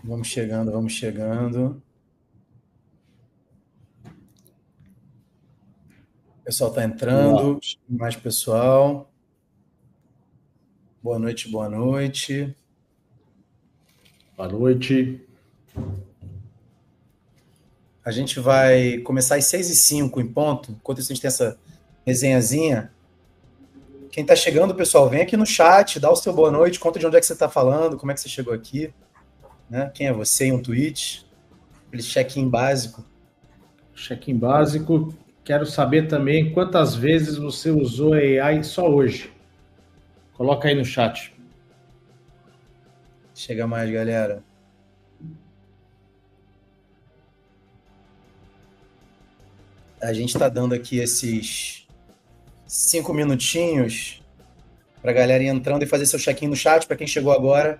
Vamos chegando, vamos chegando. O pessoal está entrando, mais pessoal. Boa noite, boa noite. Boa noite. A gente vai começar às 6h05 em ponto. Enquanto isso, a gente tem essa resenhazinha. Quem está chegando, pessoal, vem aqui no chat, dá o seu boa noite, conta de onde é que você está falando, como é que você chegou aqui, né? Quem é você em um tweet, aquele check-in básico. Check-in básico. Quero saber também quantas vezes você usou AI só hoje. Coloca aí no chat. Chega mais, galera. A gente está dando aqui esses 5 minutinhos para a galera ir entrando e fazer seu check-in no chat. Para quem chegou agora,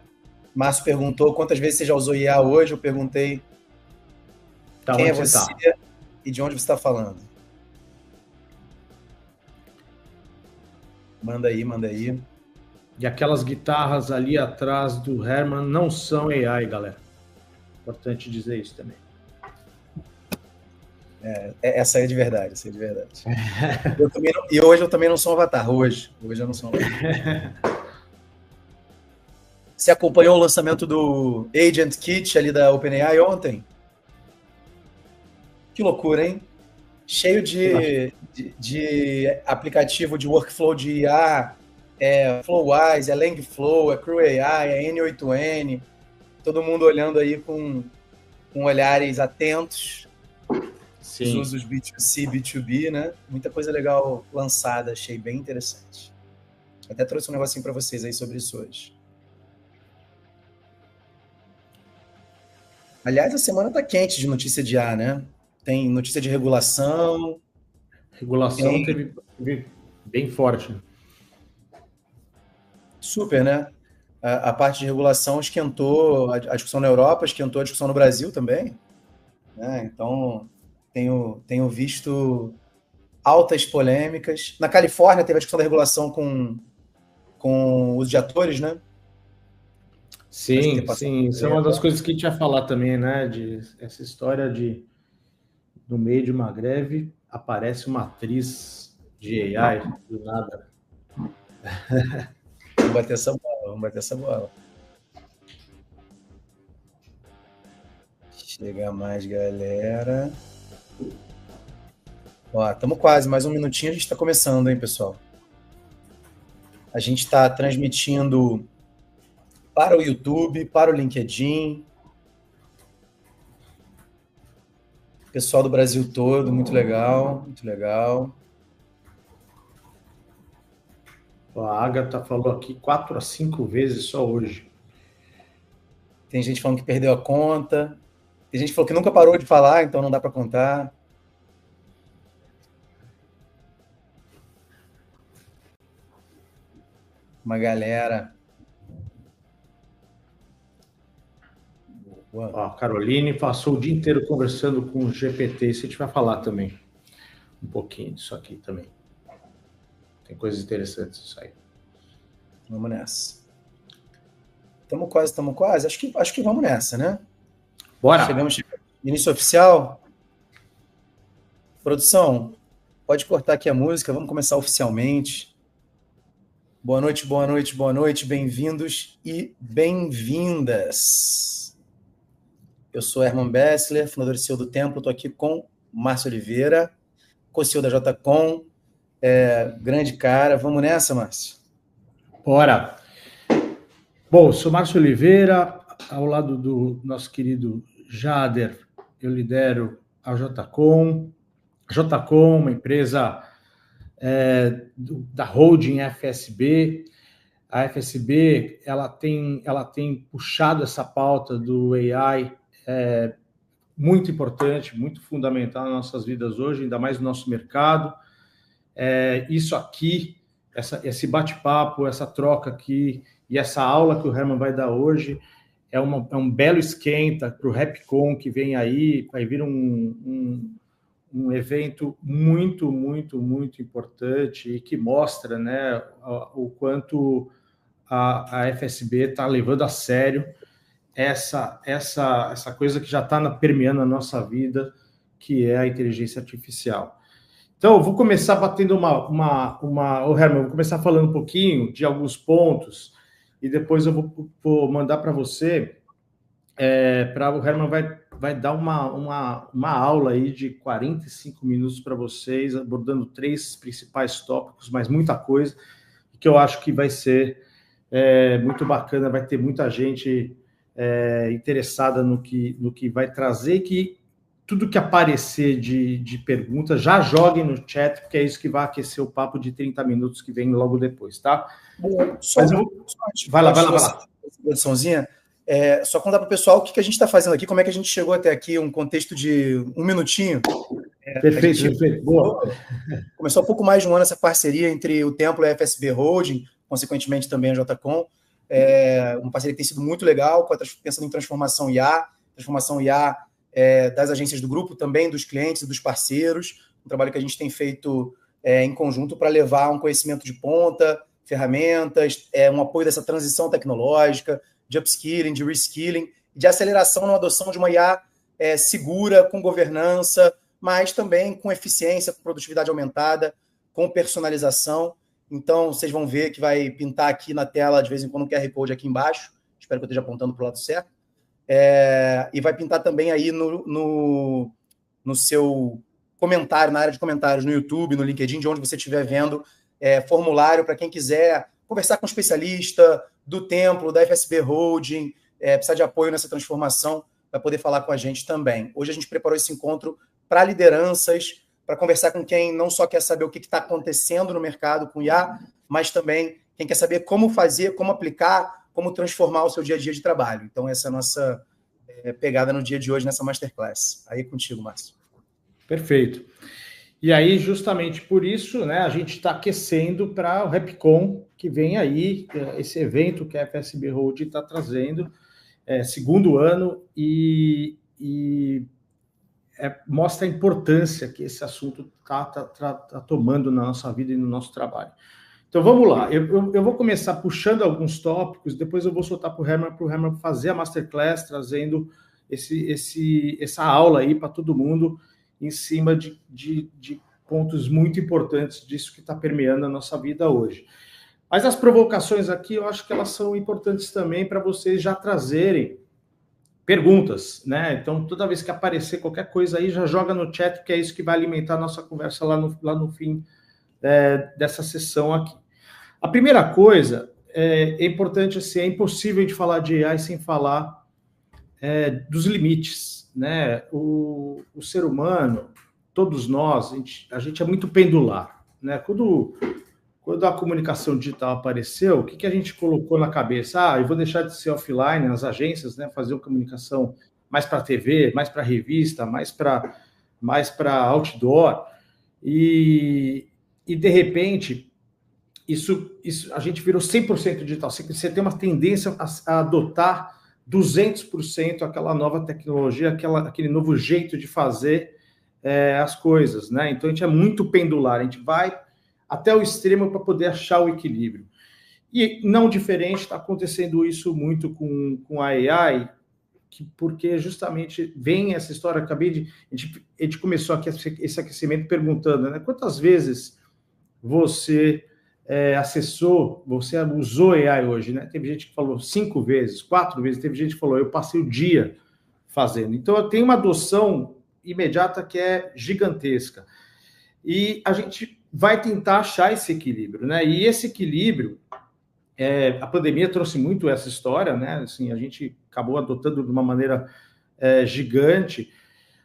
Márcio perguntou quantas vezes você já usou IA hoje. Eu perguntei quem é você e de onde você está falando. Manda aí, manda aí. E aquelas guitarras ali atrás do Herman não são AI, galera. Importante dizer isso também. Essa aí é de verdade, essa é de verdade. E hoje eu também não sou um avatar. Hoje eu não sou um avatar. Você acompanhou o lançamento do Agent Kit ali da OpenAI ontem? Que loucura, hein? Cheio de aplicativo de workflow de IA, Flowise, Langflow, Crew AI, N8N, todo mundo olhando aí com olhares atentos. Sim. Os usos B2C, B2B, né? Muita coisa legal lançada, achei bem interessante. Até trouxe um negocinho para vocês aí sobre isso hoje. Aliás, a semana tá quente de notícia de IA, né? Tem notícia de regulação. Regulação teve bem forte. Super, né? A parte de regulação esquentou a discussão na Europa, esquentou a discussão no Brasil também. Né? Então, tenho visto altas polêmicas. Na Califórnia teve a discussão da regulação com o uso de atores, né? Sim, sim. Isso é uma das coisas que a gente ia falar também, né? De essa história de no meio de uma greve aparece uma atriz de AI do nada. Vamos bater essa bola. Chega mais, galera. Ó, estamos quase, mais um minutinho a gente está começando, hein, pessoal? A gente está transmitindo para o YouTube, para o LinkedIn. Pessoal do Brasil todo, muito legal, muito legal. A Agatha falou aqui 4 a 5 vezes só hoje. Tem gente falando que perdeu a conta. Tem gente que falou que nunca parou de falar, então não dá para contar. Uma galera. Ó, a Caroline passou o dia inteiro conversando com o GPT. Isso a gente vai falar também. Um pouquinho disso aqui também. Tem coisas interessantes isso aí. Vamos nessa. Estamos quase. Acho que vamos nessa, né? Bora! Chegamos. Início oficial. Produção, pode cortar aqui a música. Vamos começar oficialmente. Boa noite, boa noite, boa noite. Bem-vindos e bem-vindas. Eu sou Herman Bessler, fundador e CEO do Templo. Estou aqui com Márcio Oliveira, co-CEO da JCon. Grande cara. Vamos nessa, Márcio? Bora! Bom, eu sou Márcio Oliveira, ao lado do nosso querido Jader, eu lidero a JCon. A JCon, uma empresa da holding FSB. A FSB ela tem puxado essa pauta do AI muito importante, muito fundamental nas nossas vidas hoje, ainda mais no nosso mercado. Isso aqui, esse bate-papo, essa troca aqui e essa aula que o Herman vai dar hoje é um belo esquenta para o RapCon que vem aí, vai vir um evento muito, muito, muito importante e que mostra, né, o quanto a FSB está levando a sério essa coisa que já está permeando a nossa vida, que é a inteligência artificial. Então, eu vou começar batendo Herman, eu vou começar falando um pouquinho de alguns pontos, e depois eu vou mandar para você, o Herman vai dar uma aula aí de 45 minutos para vocês, abordando 3 principais tópicos, mas muita coisa, que eu acho que vai ser muito bacana, vai ter muita gente interessada no que vai trazer, que tudo que aparecer de perguntas, já joguem no chat, porque é isso que vai aquecer o papo de 30 minutos que vem logo depois, tá? Vai lá. Produçãozinha. Só contar para o pessoal o que a gente está fazendo aqui, como é que a gente chegou até aqui, um contexto de 1 minutinho. Perfeito. Boa. Começou há pouco mais de um ano essa parceria entre o Templo e a FSB Holding, consequentemente também a JCom. Uma parceria que tem sido muito legal, pensando em transformação IA das agências do grupo, também dos clientes e dos parceiros, um trabalho que a gente tem feito em conjunto para levar um conhecimento de ponta, ferramentas, um apoio dessa transição tecnológica, de upskilling, de reskilling, de aceleração na adoção de uma IA segura, com governança, mas também com eficiência, com produtividade aumentada, com personalização. Então, vocês vão ver que vai pintar aqui na tela, de vez em quando, um QR Code aqui embaixo, espero que eu esteja apontando para o lado certo, e vai pintar também aí no seu comentário, na área de comentários, no YouTube, no LinkedIn, de onde você estiver vendo, formulário para quem quiser conversar com um especialista do Templo, da FSB Holding, precisar de apoio nessa transformação, vai poder falar com a gente também. Hoje a gente preparou esse encontro para lideranças, para conversar com quem não só quer saber o que está acontecendo no mercado com IA, mas também quem quer saber como fazer, como aplicar, como transformar o seu dia a dia de trabalho. Então, essa é a nossa pegada no dia de hoje, nessa Masterclass. Aí contigo, Márcio. Perfeito. E aí, justamente por isso, né, a gente está aquecendo para o RepCon, que vem aí, esse evento que a FSB Holding está trazendo, segundo ano, e mostra a importância que esse assunto está tomando na nossa vida e no nosso trabalho. Então, vamos lá. Eu vou começar puxando alguns tópicos, depois eu vou soltar para o Herman fazer a Masterclass, trazendo essa aula aí para todo mundo, em cima de pontos muito importantes disso que está permeando a nossa vida hoje. Mas as provocações aqui, eu acho que elas são importantes também para vocês já trazerem perguntas, né? Então, toda vez que aparecer qualquer coisa aí, já joga no chat, porque é isso que vai alimentar a nossa conversa lá no fim dessa sessão aqui. A primeira coisa é importante, assim, é impossível de falar de AI sem falar dos limites, né? O ser humano, todos nós, a gente é muito pendular, né? Quando a comunicação digital apareceu, o que a gente colocou na cabeça? Eu vou deixar de ser offline nas agências, né? Fazer uma comunicação mais para TV, mais para revista, mais para outdoor. E de repente, isso a gente virou 100% digital. Você tem uma tendência a adotar 200% aquela nova tecnologia, aquele novo jeito de fazer as coisas, né? Então, a gente é muito pendular, a gente vai até o extremo para poder achar o equilíbrio. E não diferente, está acontecendo isso muito com a AI, porque justamente vem essa história, a gente começou aqui esse aquecimento perguntando, né? Quantas vezes você acessou, você usou AI hoje, né? Teve gente que falou 5 vezes, 4 vezes, teve gente que falou, eu passei o dia fazendo. Então, eu tenho uma adoção imediata que é gigantesca. E a gente vai tentar achar esse equilíbrio, né? E esse equilíbrio, a pandemia trouxe muito essa história, né? Assim, a gente acabou adotando de uma maneira gigante,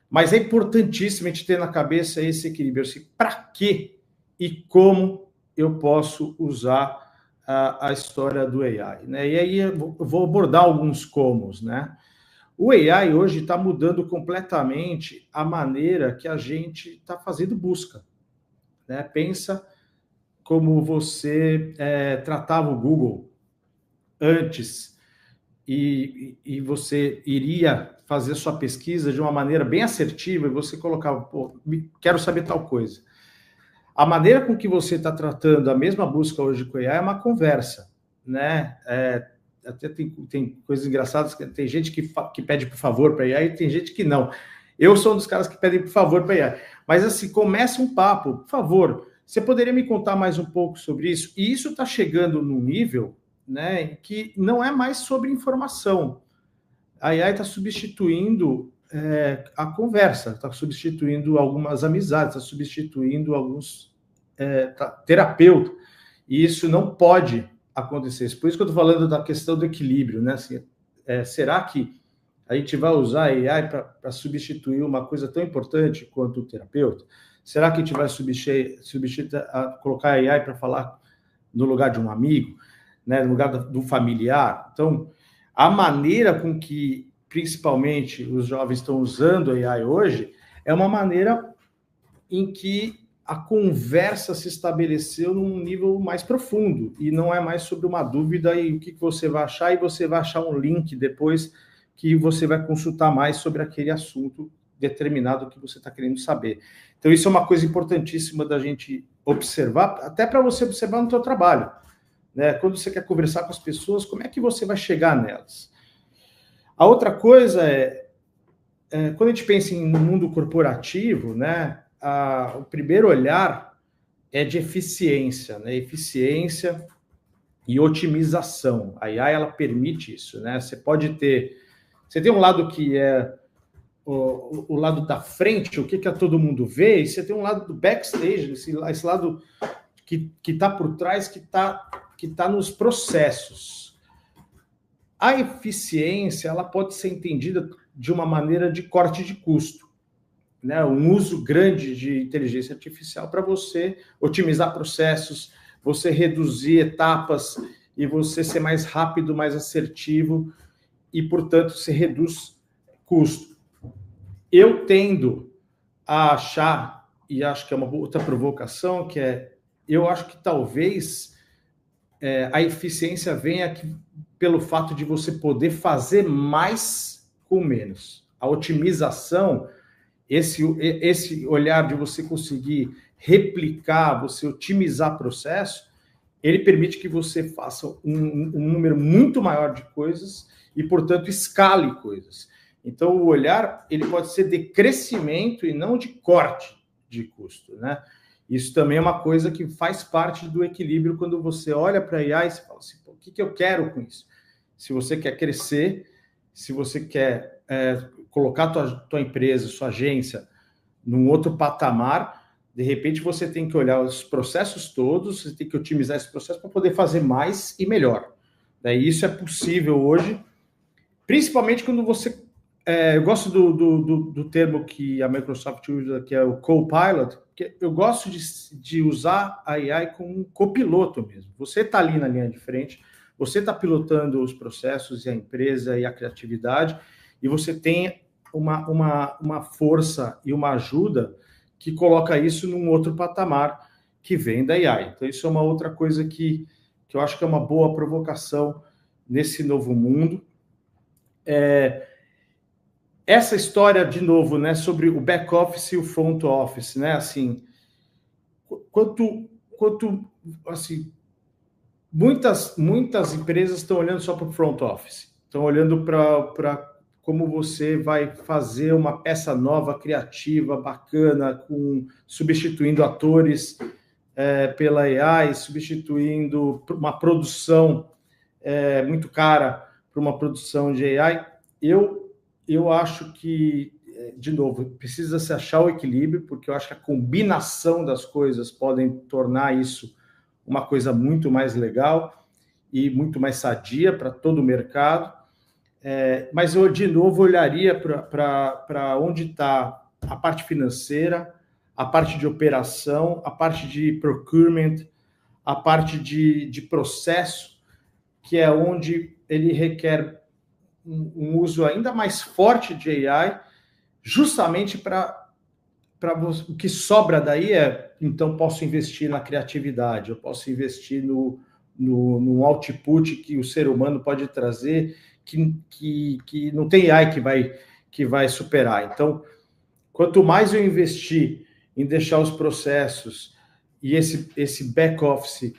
mas é importantíssimo a gente ter na cabeça esse equilíbrio, assim, para que e como eu posso usar a história do AI, né? E aí eu vou abordar alguns comos, né? O AI hoje está mudando completamente a maneira que a gente está fazendo busca, né? Pensa como você tratava o Google antes e você iria fazer sua pesquisa de uma maneira bem assertiva e você colocava, quero saber tal coisa. A maneira com que você está tratando a mesma busca hoje com o AI é uma conversa, né? até tem coisas engraçadas, tem gente que pede por favor para AI e tem gente que não. Eu sou um dos caras que pedem por favor para AI. Mas assim, começa um papo, por favor, você poderia me contar mais um pouco sobre isso? E isso está chegando num nível, né, que não é mais sobre informação. A AI está substituindo a conversa, está substituindo algumas amizades, está substituindo alguns terapeutas. E isso não pode acontecer. Por isso que eu estou falando da questão do equilíbrio, né? Assim, será que a gente vai usar a AI para substituir uma coisa tão importante quanto o terapeuta? Será que a gente vai colocar a AI para falar no lugar de um amigo, né, no lugar do familiar? Então, a maneira com que, principalmente, os jovens estão usando a AI hoje é uma maneira em que a conversa se estabeleceu num nível mais profundo e não é mais sobre uma dúvida e o que você vai achar, e você vai achar um link depois que você vai consultar mais sobre aquele assunto determinado que você está querendo saber. Então, isso é uma coisa importantíssima da gente observar, até para você observar no seu trabalho, né? Quando você quer conversar com as pessoas, como é que você vai chegar nelas? A outra coisa quando a gente pensa no mundo corporativo, né, o primeiro olhar é de eficiência, né? Eficiência e otimização. A AI, ela permite isso, né? Você tem um lado que é o lado da frente, o que todo mundo vê, e você tem um lado do backstage, esse lado que está por trás, que tá nos processos. A eficiência, ela pode ser entendida de uma maneira de corte de custo, né? Um uso grande de inteligência artificial para você otimizar processos, você reduzir etapas e você ser mais rápido, mais assertivo e, portanto, você reduz custo. Eu tendo a achar, e acho que é uma outra provocação, eu acho que talvez a eficiência venha pelo fato de você poder fazer mais com menos. A otimização, esse olhar de você conseguir replicar, você otimizar processo, ele permite que você faça um número muito maior de coisas e, portanto, escale coisas. Então, o olhar ele pode ser de crescimento e não de corte de custo, né? Isso também é uma coisa que faz parte do equilíbrio quando você olha para a AI e você fala assim, o que eu quero com isso? Se você quer crescer, se você quer colocar tua empresa, sua agência num outro patamar, de repente você tem que olhar os processos todos, você tem que otimizar esse processo para poder fazer mais e melhor. Daí isso é possível hoje, principalmente quando você... eu gosto do termo que a Microsoft usa, que é o Copilot, porque eu gosto de usar a AI como um copiloto mesmo. Você está ali na linha de frente, você está pilotando os processos e a empresa e a criatividade, e você tem uma força e uma ajuda que coloca isso num outro patamar que vem da AI. Então, isso é uma outra coisa que eu acho que é uma boa provocação nesse novo mundo. Essa história, de novo, né, sobre o back-office e o front-office, né, assim, assim, muitas empresas estão olhando só para o front-office, estão olhando para como você vai fazer uma peça nova, criativa, bacana, substituindo atores pela AI, substituindo uma produção muito cara por uma produção de AI. Eu acho que, de novo, precisa se achar o equilíbrio, porque eu acho que a combinação das coisas podem tornar isso uma coisa muito mais legal e muito mais sadia para todo o mercado. Mas eu, de novo, olharia para onde está a parte financeira, a parte de operação, a parte de procurement, a parte de processo, que é onde ele requer um uso ainda mais forte de AI, justamente para o que sobra daí então posso investir na criatividade, eu posso investir no output que o ser humano pode trazer, que não tem AI que vai superar. Então, quanto mais eu investir em deixar os processos e esse back-office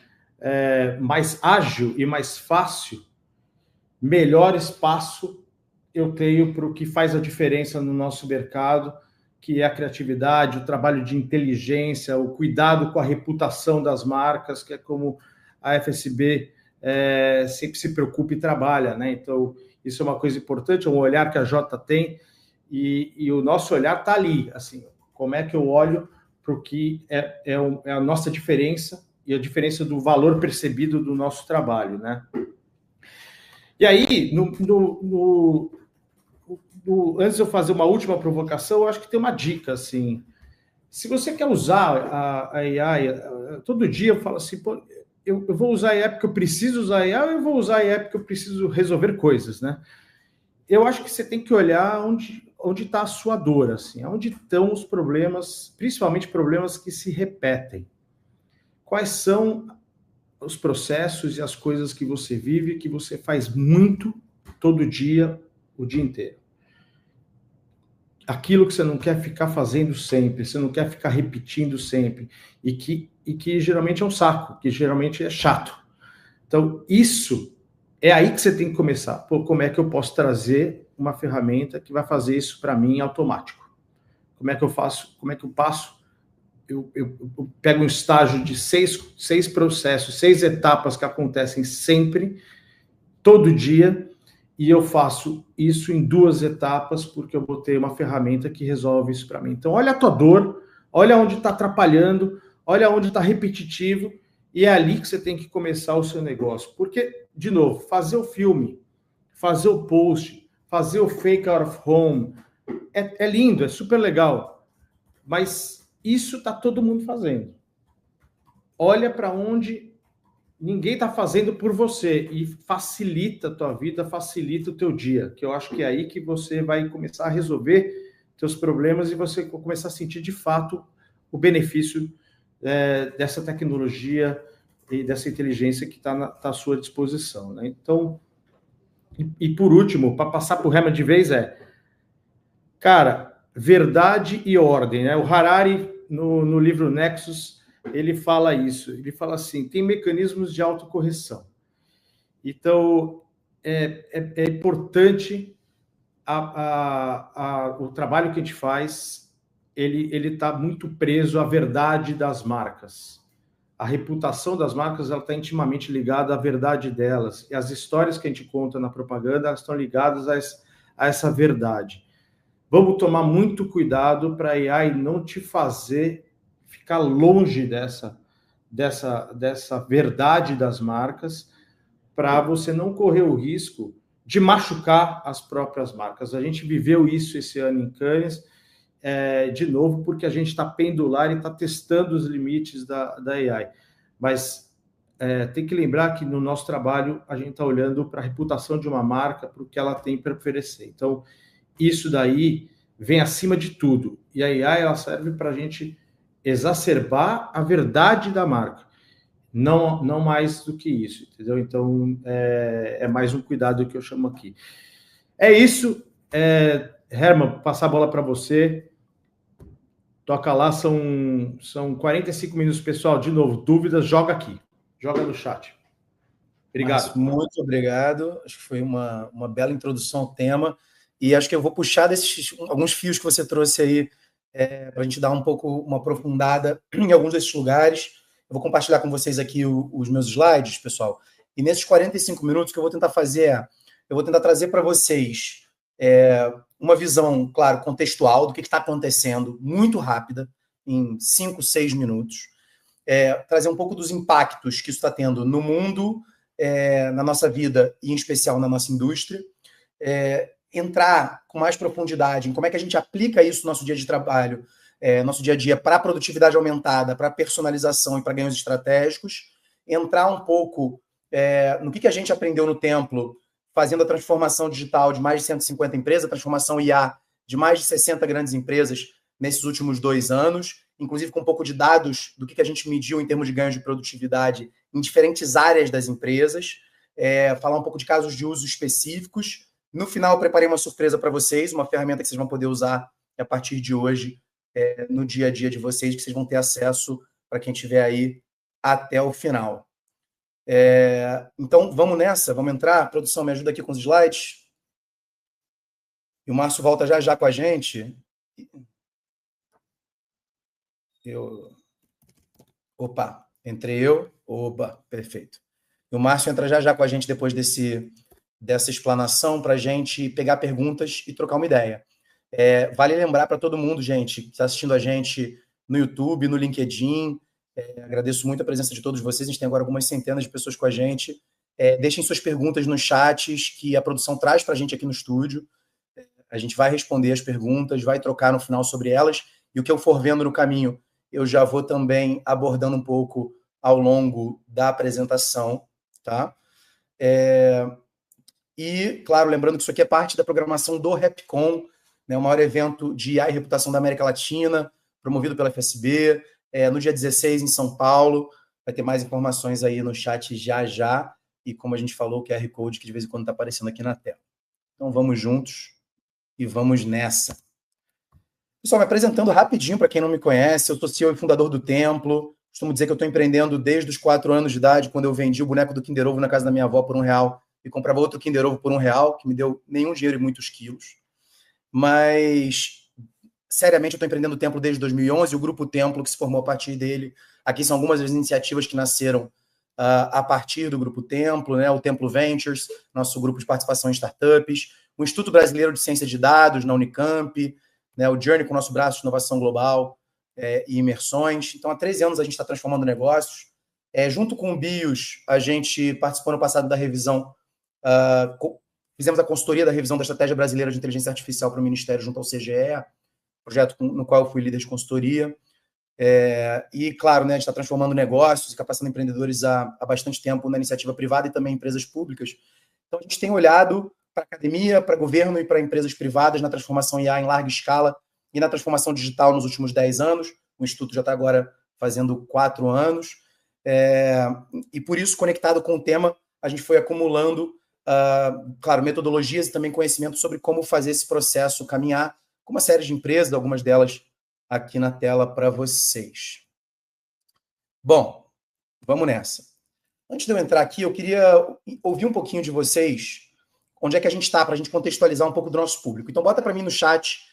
mais ágil e mais fácil, melhor espaço eu tenho para o que faz a diferença no nosso mercado, que é a criatividade, o trabalho de inteligência, o cuidado com a reputação das marcas, que é como a FSB sempre se preocupa e trabalha, né? Então, isso é uma coisa importante, é um olhar que a Jota tem, e o nosso olhar está ali, assim, como é que eu olho para o que é a nossa diferença e a diferença do valor percebido do nosso trabalho, né? E aí, antes de eu fazer uma última provocação, eu acho que tem uma dica, assim, se você quer usar a AI, todo dia eu falo assim, pô, eu vou usar a AI porque eu preciso usar a AI, ou eu vou usar a AI porque eu preciso resolver coisas, né? Eu acho que você tem que olhar onde está a sua dor, assim, onde estão os problemas, principalmente problemas que se repetem. Quais são os processos e as coisas que você vive, que você faz muito, todo dia, o dia inteiro. Aquilo que você não quer ficar fazendo sempre, você não quer ficar repetindo sempre, e que geralmente é um saco, que geralmente é chato. Então, isso é aí que você tem que começar. Pô, como é que eu posso trazer uma ferramenta que vai fazer isso para mim automático? Como é que eu faço? Como é que eu passo? Eu pego um estágio de seis processos, 6 etapas que acontecem sempre, todo dia, e eu faço isso em 2 etapas, porque eu botei uma ferramenta que resolve isso para mim. Então, olha a tua dor, olha onde está atrapalhando, olha onde está repetitivo, e é ali que você tem que começar o seu negócio. Porque, de novo, fazer o filme, fazer o post, fazer o fake out of home, é lindo, é super legal, mas isso está todo mundo fazendo. Olha para onde ninguém está fazendo por você e facilita a tua vida, facilita o teu dia, que eu acho que é aí que você vai começar a resolver teus problemas e você começar a sentir de fato o benefício dessa tecnologia e dessa inteligência que está à sua disposição, né? Então, e por último, para passar por rema de vez cara, verdade e ordem, né? O Harari, no livro Nexus, ele fala isso. Ele fala assim, tem mecanismos de autocorreção. Então, é importante o trabalho que a gente faz, ele está muito preso à verdade das marcas. A reputação das marcas está intimamente ligada à verdade delas. E as histórias que a gente conta na propaganda elas estão ligadas a essa verdade. Vamos tomar muito cuidado para a AI não te fazer ficar longe dessa verdade das marcas, para você não correr o risco de machucar as próprias marcas. A gente viveu isso esse ano em Cannes, de novo, porque a gente está pendular e está testando os limites da AI. Mas tem que lembrar que no nosso trabalho a gente está olhando para a reputação de uma marca, para o que ela tem para oferecer. Então, isso daí vem acima de tudo. E a AI ela serve para a gente exacerbar a verdade da marca. Não mais do que isso, entendeu? Então, é mais um cuidado que eu chamo aqui. É isso. Herman, passar a bola para você. Toca lá, são 45 minutos, pessoal. De novo, dúvidas, joga aqui. Joga no chat. Obrigado. Mas, muito obrigado. Acho que foi uma bela introdução ao tema. E acho que eu vou puxar alguns fios que você trouxe aí para a gente dar uma aprofundada em alguns desses lugares. Eu vou compartilhar com vocês aqui os meus slides, pessoal. E nesses 45 minutos, o que eu vou tentar fazer eu vou tentar trazer para vocês uma visão, claro, contextual do que está acontecendo, muito rápida, em 5, 6 minutos. Trazer um pouco dos impactos que isso está tendo no mundo, na nossa vida e, em especial, na nossa indústria. Entrar com mais profundidade em como é que a gente aplica isso no nosso dia de trabalho, nosso dia a dia, para a produtividade aumentada, para a personalização e para ganhos estratégicos. Entrar um pouco no que a gente aprendeu no Templo, fazendo a transformação digital de mais de 150 empresas, a transformação IA de mais de 60 grandes empresas nesses últimos 2 anos, inclusive com um pouco de dados do que a gente mediu em termos de ganhos de produtividade em diferentes áreas das empresas, falar um pouco de casos de uso específicos. No final, eu preparei uma surpresa para vocês, uma ferramenta que vocês vão poder usar a partir de hoje no dia a dia de vocês, que vocês vão ter acesso para quem estiver aí até o final. Então, vamos nessa, vamos entrar. Produção, me ajuda aqui com os slides. E o Márcio volta já já com a gente. Opa, entrei eu. Opa, perfeito. E o Márcio entra já já com a gente depois dessa explanação para a gente pegar perguntas e trocar uma ideia. Vale lembrar para todo mundo, gente, que está assistindo a gente no YouTube, no LinkedIn. Agradeço muito a presença de todos vocês. A gente tem agora algumas centenas de pessoas com a gente. Deixem suas perguntas nos chats que a produção traz para a gente aqui no estúdio. A gente vai responder as perguntas, vai trocar no final sobre elas. E o que eu for vendo no caminho, eu já vou também abordando um pouco ao longo da apresentação. Tá? E, claro, lembrando que isso aqui é parte da programação do RepCon, né, o maior evento de IA e reputação da América Latina, promovido pela FSB, no dia 16 em São Paulo. Vai ter mais informações aí no chat já já, e como a gente falou, o QR Code que de vez em quando está aparecendo aqui na tela. Então vamos juntos e vamos nessa. Pessoal, me apresentando rapidinho para quem não me conhece, eu sou CEO e fundador do Templo. Costumo dizer que eu estou empreendendo desde os 4 anos de idade, quando eu vendi o boneco do Kinder Ovo na casa da minha avó por R$1 e comprava outro Kinder Ovo por R$1, que me deu nenhum dinheiro e muitos quilos. Mas, seriamente, eu estou empreendendo o Templo desde 2011, o Grupo Templo, que se formou a partir dele. Aqui são algumas das iniciativas que nasceram a partir do Grupo Templo, né? O Templo Ventures, nosso grupo de participação em startups, o Instituto Brasileiro de Ciência de Dados, na Unicamp, né? O Journey, com o nosso braço de inovação global e imersões. Então, há 13 anos a gente está transformando negócios. Junto com o BIOS, a gente participou no passado da revisão, fizemos a consultoria da revisão da Estratégia Brasileira de Inteligência Artificial para o Ministério junto ao CGE, projeto no qual eu fui líder de consultoria. E, claro, né, a gente está transformando negócios e capacitando empreendedores há bastante tempo na iniciativa privada e também em empresas públicas. Então, a gente tem olhado para a academia, para governo e para empresas privadas na transformação IA em larga escala e na transformação digital nos últimos 10 anos. O Instituto já está agora fazendo 4 anos. E, por isso, conectado com o tema, a gente foi acumulando, claro, metodologias e também conhecimento sobre como fazer esse processo caminhar, com uma série de empresas, algumas delas aqui na tela para vocês. Bom, vamos nessa. Antes de eu entrar aqui, eu queria ouvir um pouquinho de vocês, onde é que a gente está, para a gente contextualizar um pouco do nosso público. Então, bota para mim no chat,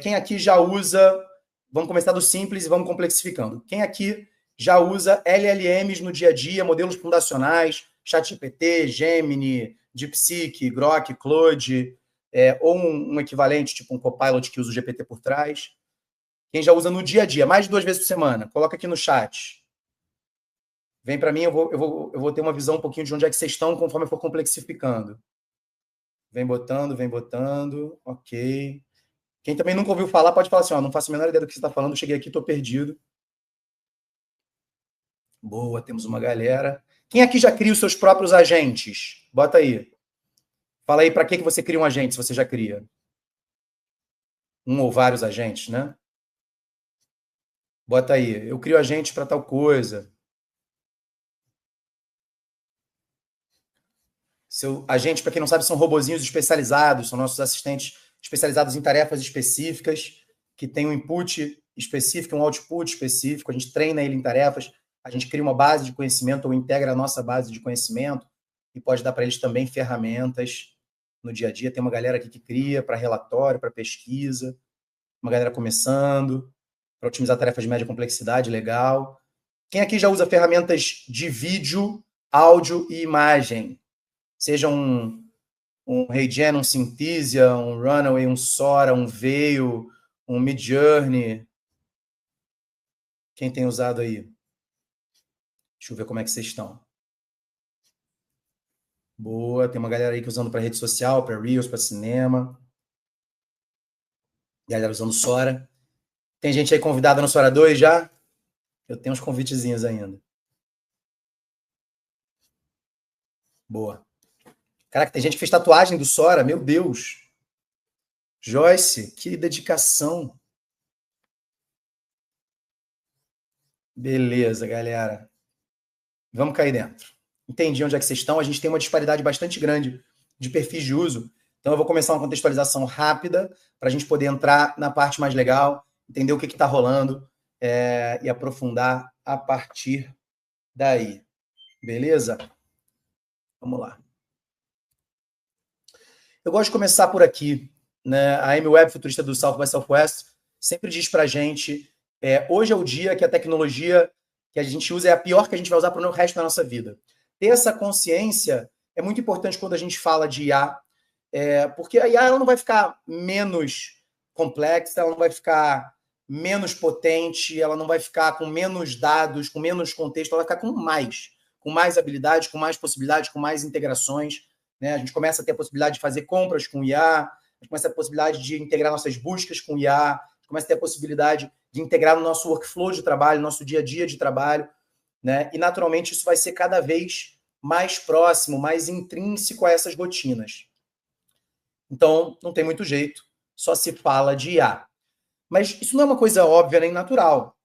quem aqui já usa, vamos começar do simples e vamos complexificando. Quem aqui já usa LLMs no dia a dia, modelos fundacionais, ChatGPT, Gemini, DeepSeek, Grok, Claude, ou um equivalente, tipo um Copilot que usa o GPT por trás. Quem já usa no dia a dia, mais de 2 vezes por semana, coloca aqui no chat. Vem para mim, eu vou ter uma visão um pouquinho de onde é que vocês estão conforme eu for complexificando. Vem botando, ok. Quem também nunca ouviu falar, pode falar assim, não faço a menor ideia do que você está falando, cheguei aqui, estou perdido. Boa, temos uma galera. Quem aqui já cria os seus próprios agentes? Bota aí. Fala aí para que você cria um agente, se você já cria. Um ou vários agentes, né? Bota aí. Eu crio agentes para tal coisa. Agentes, para quem não sabe, são robozinhos especializados, são nossos assistentes especializados em tarefas específicas, que têm um input específico, um output específico, a gente treina ele em tarefas, a gente cria uma base de conhecimento ou integra a nossa base de conhecimento e pode dar para eles também ferramentas no dia a dia. Tem uma galera aqui que cria para relatório, para pesquisa, uma galera começando, para otimizar tarefas de média complexidade, legal. Quem aqui já usa ferramentas de vídeo, áudio e imagem? Seja um HeyGen, um Synthesia, um Runway, um Sora, um Veio, um Midjourney. Quem tem usado aí? Deixa eu ver como é que vocês estão. Boa, tem uma galera aí que usando para rede social, para Reels, para cinema. Galera usando Sora. Tem gente aí convidada no Sora 2 já? Eu tenho uns convitezinhos ainda. Boa. Caraca, tem gente que fez tatuagem do Sora, meu Deus. Joyce, que dedicação. Beleza, galera. Vamos cair dentro. Entendi onde é que vocês estão. A gente tem uma disparidade bastante grande de perfis de uso. Então, eu vou começar uma contextualização rápida para a gente poder entrar na parte mais legal, entender o que está rolando e aprofundar a partir daí. Beleza? Vamos lá. Eu gosto de começar por aqui, né? A Amy Webb, futurista do South by Southwest, sempre diz pra gente, hoje é o dia que a tecnologia que a gente usa é a pior que a gente vai usar para o resto da nossa vida. Ter essa consciência é muito importante quando a gente fala de IA, porque a IA ela não vai ficar menos complexa, ela não vai ficar menos potente, ela não vai ficar com menos dados, com menos contexto, ela vai ficar com mais habilidades, com mais possibilidades, com mais integrações. Né? A gente começa a ter a possibilidade de fazer compras com IA, a gente começa a ter a possibilidade de integrar nossas buscas com IA, a gente começa a ter a possibilidade de integrar no nosso workflow de trabalho, no nosso dia a dia de trabalho, né? E naturalmente isso vai ser cada vez mais próximo, mais intrínseco a essas rotinas. Então, não tem muito jeito, só se fala de IA. Mas isso não é uma coisa óbvia nem natural.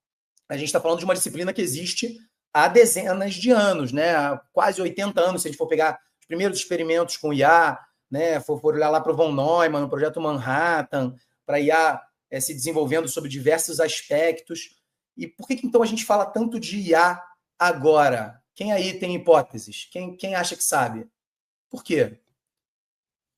A gente está falando de uma disciplina que existe há dezenas de anos, né? Há quase 80 anos, se a gente for pegar os primeiros experimentos com IA, né? For olhar lá para o von Neumann, no projeto Manhattan, para IA se desenvolvendo sobre diversos aspectos. E por que então a gente fala tanto de IA agora? Quem aí tem hipóteses? Quem acha que sabe? Por quê?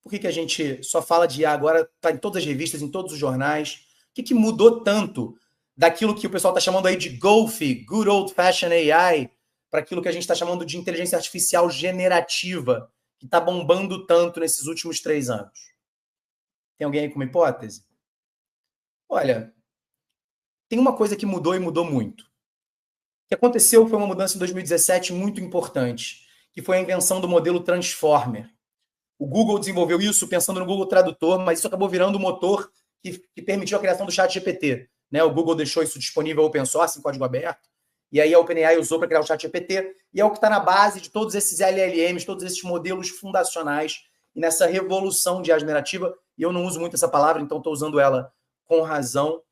Por que a gente só fala de IA agora? Está em todas as revistas, em todos os jornais. O que mudou tanto daquilo que o pessoal está chamando aí de GOFI, Good Old Fashioned AI, para aquilo que a gente está chamando de inteligência artificial generativa, que está bombando tanto nesses últimos 3 anos? Tem alguém aí com uma hipótese? Olha, tem uma coisa que mudou e mudou muito. O que aconteceu foi uma mudança em 2017 muito importante, que foi a invenção do modelo Transformer. O Google desenvolveu isso pensando no Google Tradutor, mas isso acabou virando o motor que permitiu a criação do ChatGPT. Né? O Google deixou isso disponível open source, em código aberto, e aí a OpenAI usou para criar o ChatGPT, e é o que está na base de todos esses LLMs, todos esses modelos fundacionais, e nessa revolução de IA generativa, e eu não uso muito essa palavra, então estou usando ela com razão,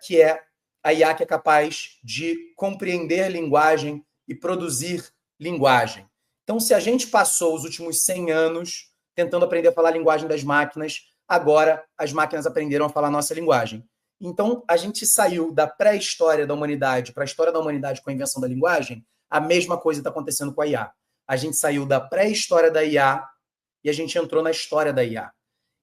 que é a IA que é capaz de compreender linguagem e produzir linguagem. Então, se a gente passou os últimos 100 anos tentando aprender a falar a linguagem das máquinas, agora as máquinas aprenderam a falar a nossa linguagem. Então, a gente saiu da pré-história da humanidade para a história da humanidade com a invenção da linguagem, a mesma coisa está acontecendo com a IA. A gente saiu da pré-história da IA e a gente entrou na história da IA.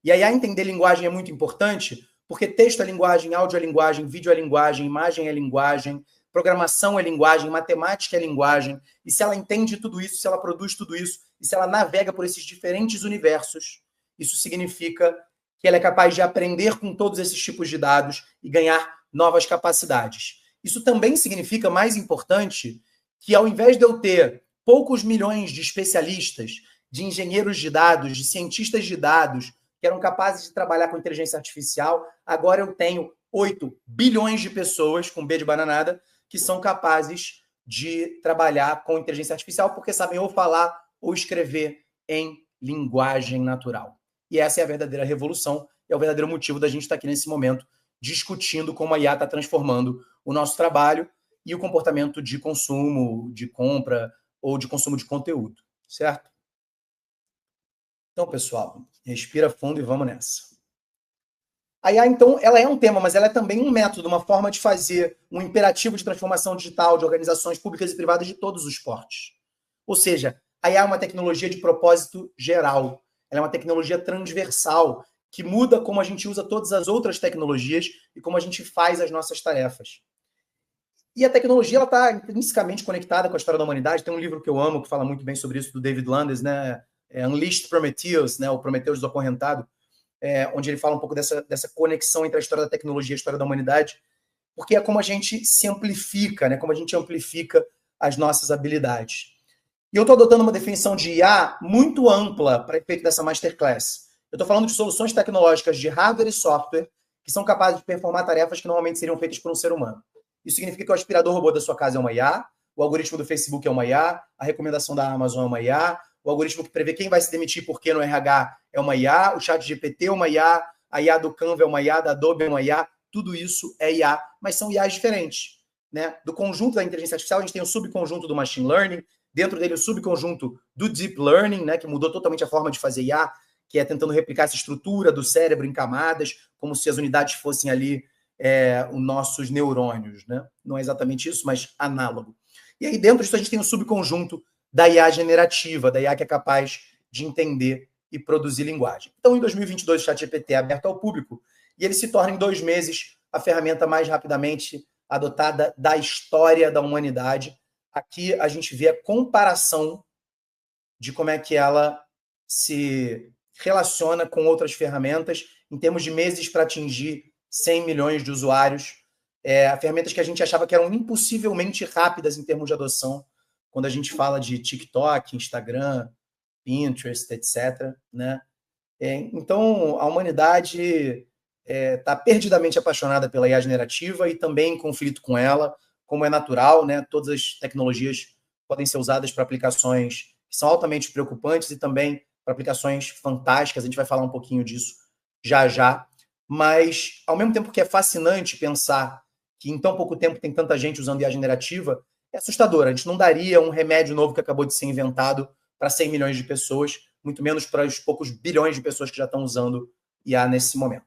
E a IA entender linguagem é muito importante, porque texto é linguagem, áudio é linguagem, vídeo é linguagem, imagem é linguagem, programação é linguagem, matemática é linguagem, e se ela entende tudo isso, se ela produz tudo isso, e se ela navega por esses diferentes universos, isso significa que ela é capaz de aprender com todos esses tipos de dados e ganhar novas capacidades. Isso também significa, mais importante, que ao invés de eu ter poucos milhões de especialistas, de engenheiros de dados, de cientistas de dados, que eram capazes de trabalhar com inteligência artificial, agora eu tenho 8 bilhões de pessoas, com B de bananada, que são capazes de trabalhar com inteligência artificial porque sabem ou falar ou escrever em linguagem natural. E essa é a verdadeira revolução, é o verdadeiro motivo da gente estar aqui nesse momento discutindo como a IA está transformando o nosso trabalho e o comportamento de consumo, de compra ou de consumo de conteúdo, certo? Então, pessoal, respira fundo e vamos nessa. A IA, então, ela é um tema, mas ela é também um método, uma forma de fazer um imperativo de transformação digital de organizações públicas e privadas de todos os portes. Ou seja, a IA é uma tecnologia de propósito geral. Ela é uma tecnologia transversal, que muda como a gente usa todas as outras tecnologias e como a gente faz as nossas tarefas. E a tecnologia está intrinsecamente conectada com a história da humanidade. Tem um livro que eu amo, que fala muito bem sobre isso, do David Landes, né? Unleashed Prometheus, né? O Prometheus Desacorrentado, onde ele fala um pouco dessa conexão entre a história da tecnologia e a história da humanidade, porque é como a gente se amplifica, né? Como a gente amplifica as nossas habilidades. E eu estou adotando uma definição de IA muito ampla para efeito dessa masterclass. Eu estou falando de soluções tecnológicas de hardware e software que são capazes de performar tarefas que normalmente seriam feitas por um ser humano. Isso significa que o aspirador robô da sua casa é uma IA, o algoritmo do Facebook é uma IA, a recomendação da Amazon é uma IA, o algoritmo que prevê quem vai se demitir por quê no RH é uma IA, o ChatGPT é uma IA, a IA do Canva é uma IA, da Adobe é uma IA, tudo isso é IA, mas são IAs diferentes. Né? Do conjunto da inteligência artificial, a gente tem o subconjunto do machine learning, dentro dele o subconjunto do deep learning, né, que mudou totalmente a forma de fazer IA, que é tentando replicar essa estrutura do cérebro em camadas, como se as unidades fossem ali os nossos neurônios. Né? Não é exatamente isso, mas análogo. E aí dentro disso a gente tem um subconjunto da IA generativa, da IA que é capaz de entender e produzir linguagem. Então, em 2022, o ChatGPT é aberto ao público e ele se torna, em 2 meses, a ferramenta mais rapidamente adotada da história da humanidade. Aqui a gente vê a comparação de como é que ela se relaciona com outras ferramentas em termos de meses para atingir 100 milhões de usuários. Ferramentas que a gente achava que eram impossivelmente rápidas em termos de adoção, quando a gente fala de TikTok, Instagram, Pinterest, etc. Né? Então, a humanidade está perdidamente apaixonada pela IA generativa e também em conflito com ela, como é natural, né? Todas as tecnologias podem ser usadas para aplicações que são altamente preocupantes e também para aplicações fantásticas. A gente vai falar um pouquinho disso já já. Mas, ao mesmo tempo que é fascinante pensar que em tão pouco tempo tem tanta gente usando IA generativa, é assustador. A gente não daria um remédio novo que acabou de ser inventado para 100 milhões de pessoas, muito menos para os poucos bilhões de pessoas que já estão usando IA nesse momento.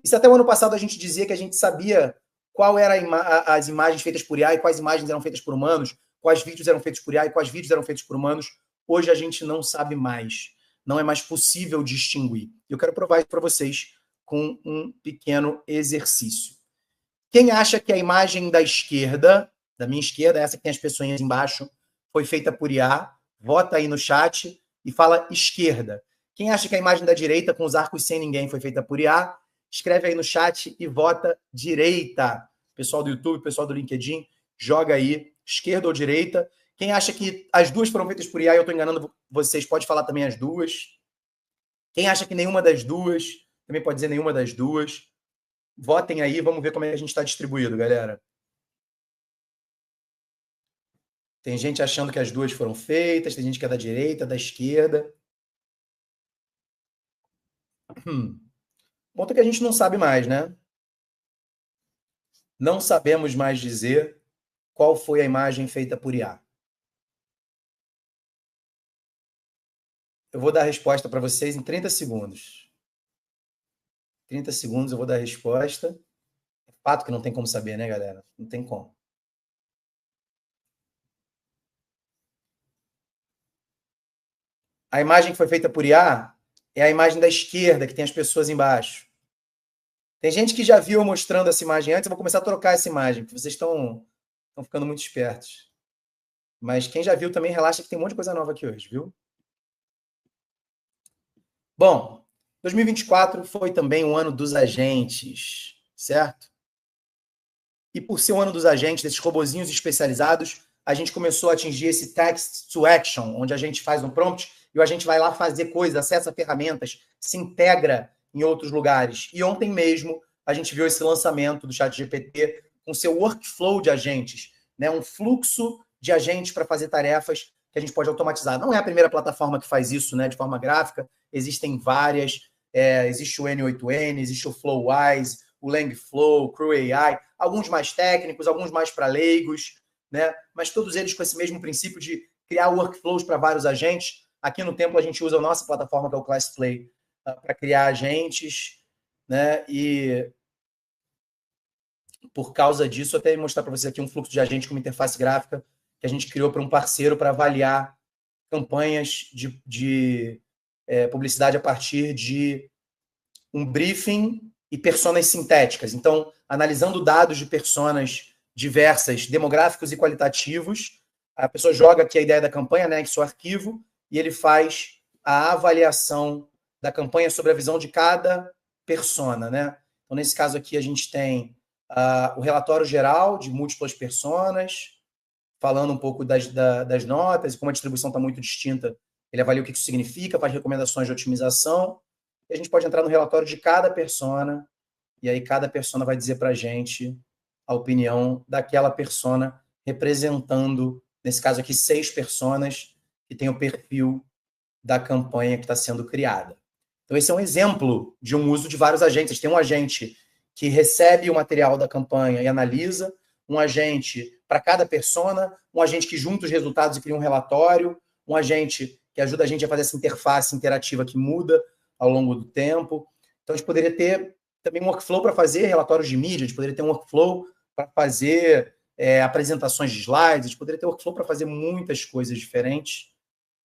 E se até o ano passado a gente dizia que a gente sabia qual eram as imagens feitas por IA e quais imagens eram feitas por humanos, quais vídeos eram feitos por IA e quais vídeos eram feitos por humanos, hoje a gente não sabe mais. Não é mais possível distinguir. Eu quero provar isso para vocês com um pequeno exercício. Quem acha que a imagem da esquerda, da minha esquerda, essa que tem as pessoinhas embaixo, foi feita por IA, vota aí no chat e fala esquerda. Quem acha que a imagem da direita, com os arcos sem ninguém, foi feita por IA, escreve aí no chat e vota direita. Pessoal do YouTube, pessoal do LinkedIn, joga aí, esquerda ou direita. Quem acha que as duas foram feitas por IA e eu estou enganando vocês, pode falar também as duas. Quem acha que nenhuma das duas, também pode dizer nenhuma das duas. Votem aí, vamos ver como é que a gente está distribuído, galera. Tem gente achando que as duas foram feitas, tem gente que é da direita, da esquerda. Ponto que a gente não sabe mais, né? Não sabemos mais dizer qual foi a imagem feita por IA. Eu vou dar a resposta para vocês em 30 segundos. 30 segundos eu vou dar a resposta. É fato que não tem como saber, né, galera? Não tem como. A imagem que foi feita por IA é a imagem da esquerda, que tem as pessoas embaixo. Tem gente que já viu eu mostrando essa imagem antes, eu vou começar a trocar essa imagem, porque vocês estão ficando muito espertos. Mas quem já viu também, relaxa que tem um monte de coisa nova aqui hoje, viu? Bom, 2024 foi também o ano dos agentes, certo? E por ser o ano dos agentes, desses robozinhos especializados, a gente começou a atingir esse text to action, onde a gente faz um prompt e o agente vai lá fazer coisas, acessa ferramentas, se integra em outros lugares. E ontem mesmo a gente viu esse lançamento do ChatGPT com seu workflow de agentes, né? Um fluxo de agentes para fazer tarefas que a gente pode automatizar. Não é a primeira plataforma que faz isso, né, de forma gráfica, existem várias. Existe o N8N, existe o Flowwise, o Langflow, o Crew AI, alguns mais técnicos, alguns mais para leigos, né? Mas todos eles com esse mesmo princípio de criar workflows para vários agentes. Aqui no Templo a gente usa a nossa plataforma, que é o ClassPlay, para criar agentes, né? E por causa disso, até mostrar para vocês aqui um fluxo de agentes com uma interface gráfica que a gente criou para um parceiro para avaliar campanhas de publicidade a partir de um briefing e personas sintéticas. Então, analisando dados de personas diversas, demográficos e qualitativos, a pessoa joga aqui a ideia da campanha, né, que é o arquivo, e ele faz a avaliação da campanha sobre a visão de cada persona, né? Então, nesse caso aqui, a gente tem o relatório geral de múltiplas personas, falando um pouco das notas, e como a distribuição está muito distinta, ele avalia o que isso significa, faz recomendações de otimização, e a gente pode entrar no relatório de cada persona, e aí cada persona vai dizer para a gente a opinião daquela persona, representando, nesse caso aqui, 6 personas que têm o perfil da campanha que está sendo criada. Então, esse é um exemplo de um uso de vários agentes. Tem um agente que recebe o material da campanha e analisa, um agente para cada persona, um agente que junta os resultados e cria um relatório, um agente que ajuda a gente a fazer essa interface interativa que muda ao longo do tempo. Então, a gente poderia ter também um workflow para fazer relatórios de mídia, a gente poderia ter um workflow para fazer apresentações de slides, a gente poderia ter workflow para fazer muitas coisas diferentes,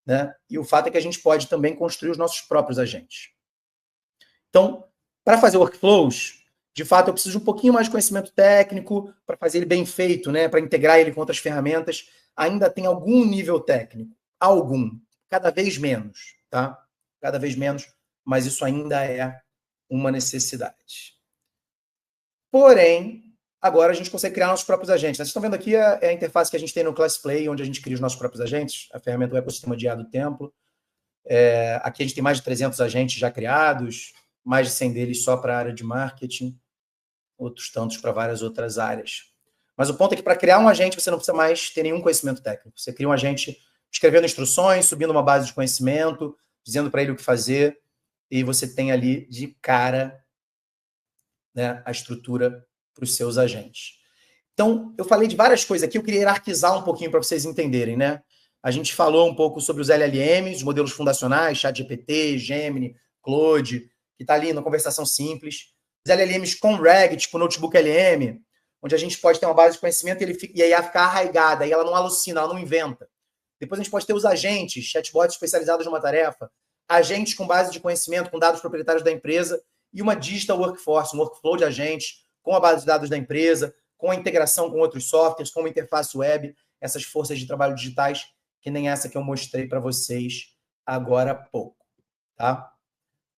né? E o fato é que a gente pode também construir os nossos próprios agentes. Então, para fazer workflows, de fato, eu preciso de um pouquinho mais de conhecimento técnico para fazer ele bem feito, né? Para integrar ele com outras ferramentas. Ainda tem algum nível técnico, cada vez menos, tá? Cada vez menos, mas isso ainda é uma necessidade. Porém, agora a gente consegue criar nossos próprios agentes. Vocês estão vendo aqui a interface que a gente tem no ClassPlay, onde a gente cria os nossos próprios agentes, a ferramenta do ecossistema de IA do Templo. Aqui a gente tem mais de 300 agentes já criados, mais de 100 deles só para a área de marketing, outros tantos para várias outras áreas. Mas o ponto é que para criar um agente você não precisa mais ter nenhum conhecimento técnico. Você cria um agente escrevendo instruções, subindo uma base de conhecimento, dizendo para ele o que fazer, e você tem ali de cara, né, a estrutura para os seus agentes. Então, eu falei de várias coisas aqui, eu queria hierarquizar um pouquinho para vocês entenderem, né? A gente falou um pouco sobre os LLMs, os modelos fundacionais, ChatGPT, Gemini, Claude, que está ali na conversação simples. Os LLMs com RAG, tipo Notebook LM, onde a gente pode ter uma base de conhecimento e a IA fica arraigada, aí ela não alucina, ela não inventa. Depois a gente pode ter os agentes, chatbots especializados numa tarefa, agentes com base de conhecimento, com dados proprietários da empresa, e uma digital workforce, um workflow de agentes, com a base de dados da empresa, com a integração com outros softwares, com uma interface web, essas forças de trabalho digitais, que nem essa que eu mostrei para vocês agora há pouco. Tá?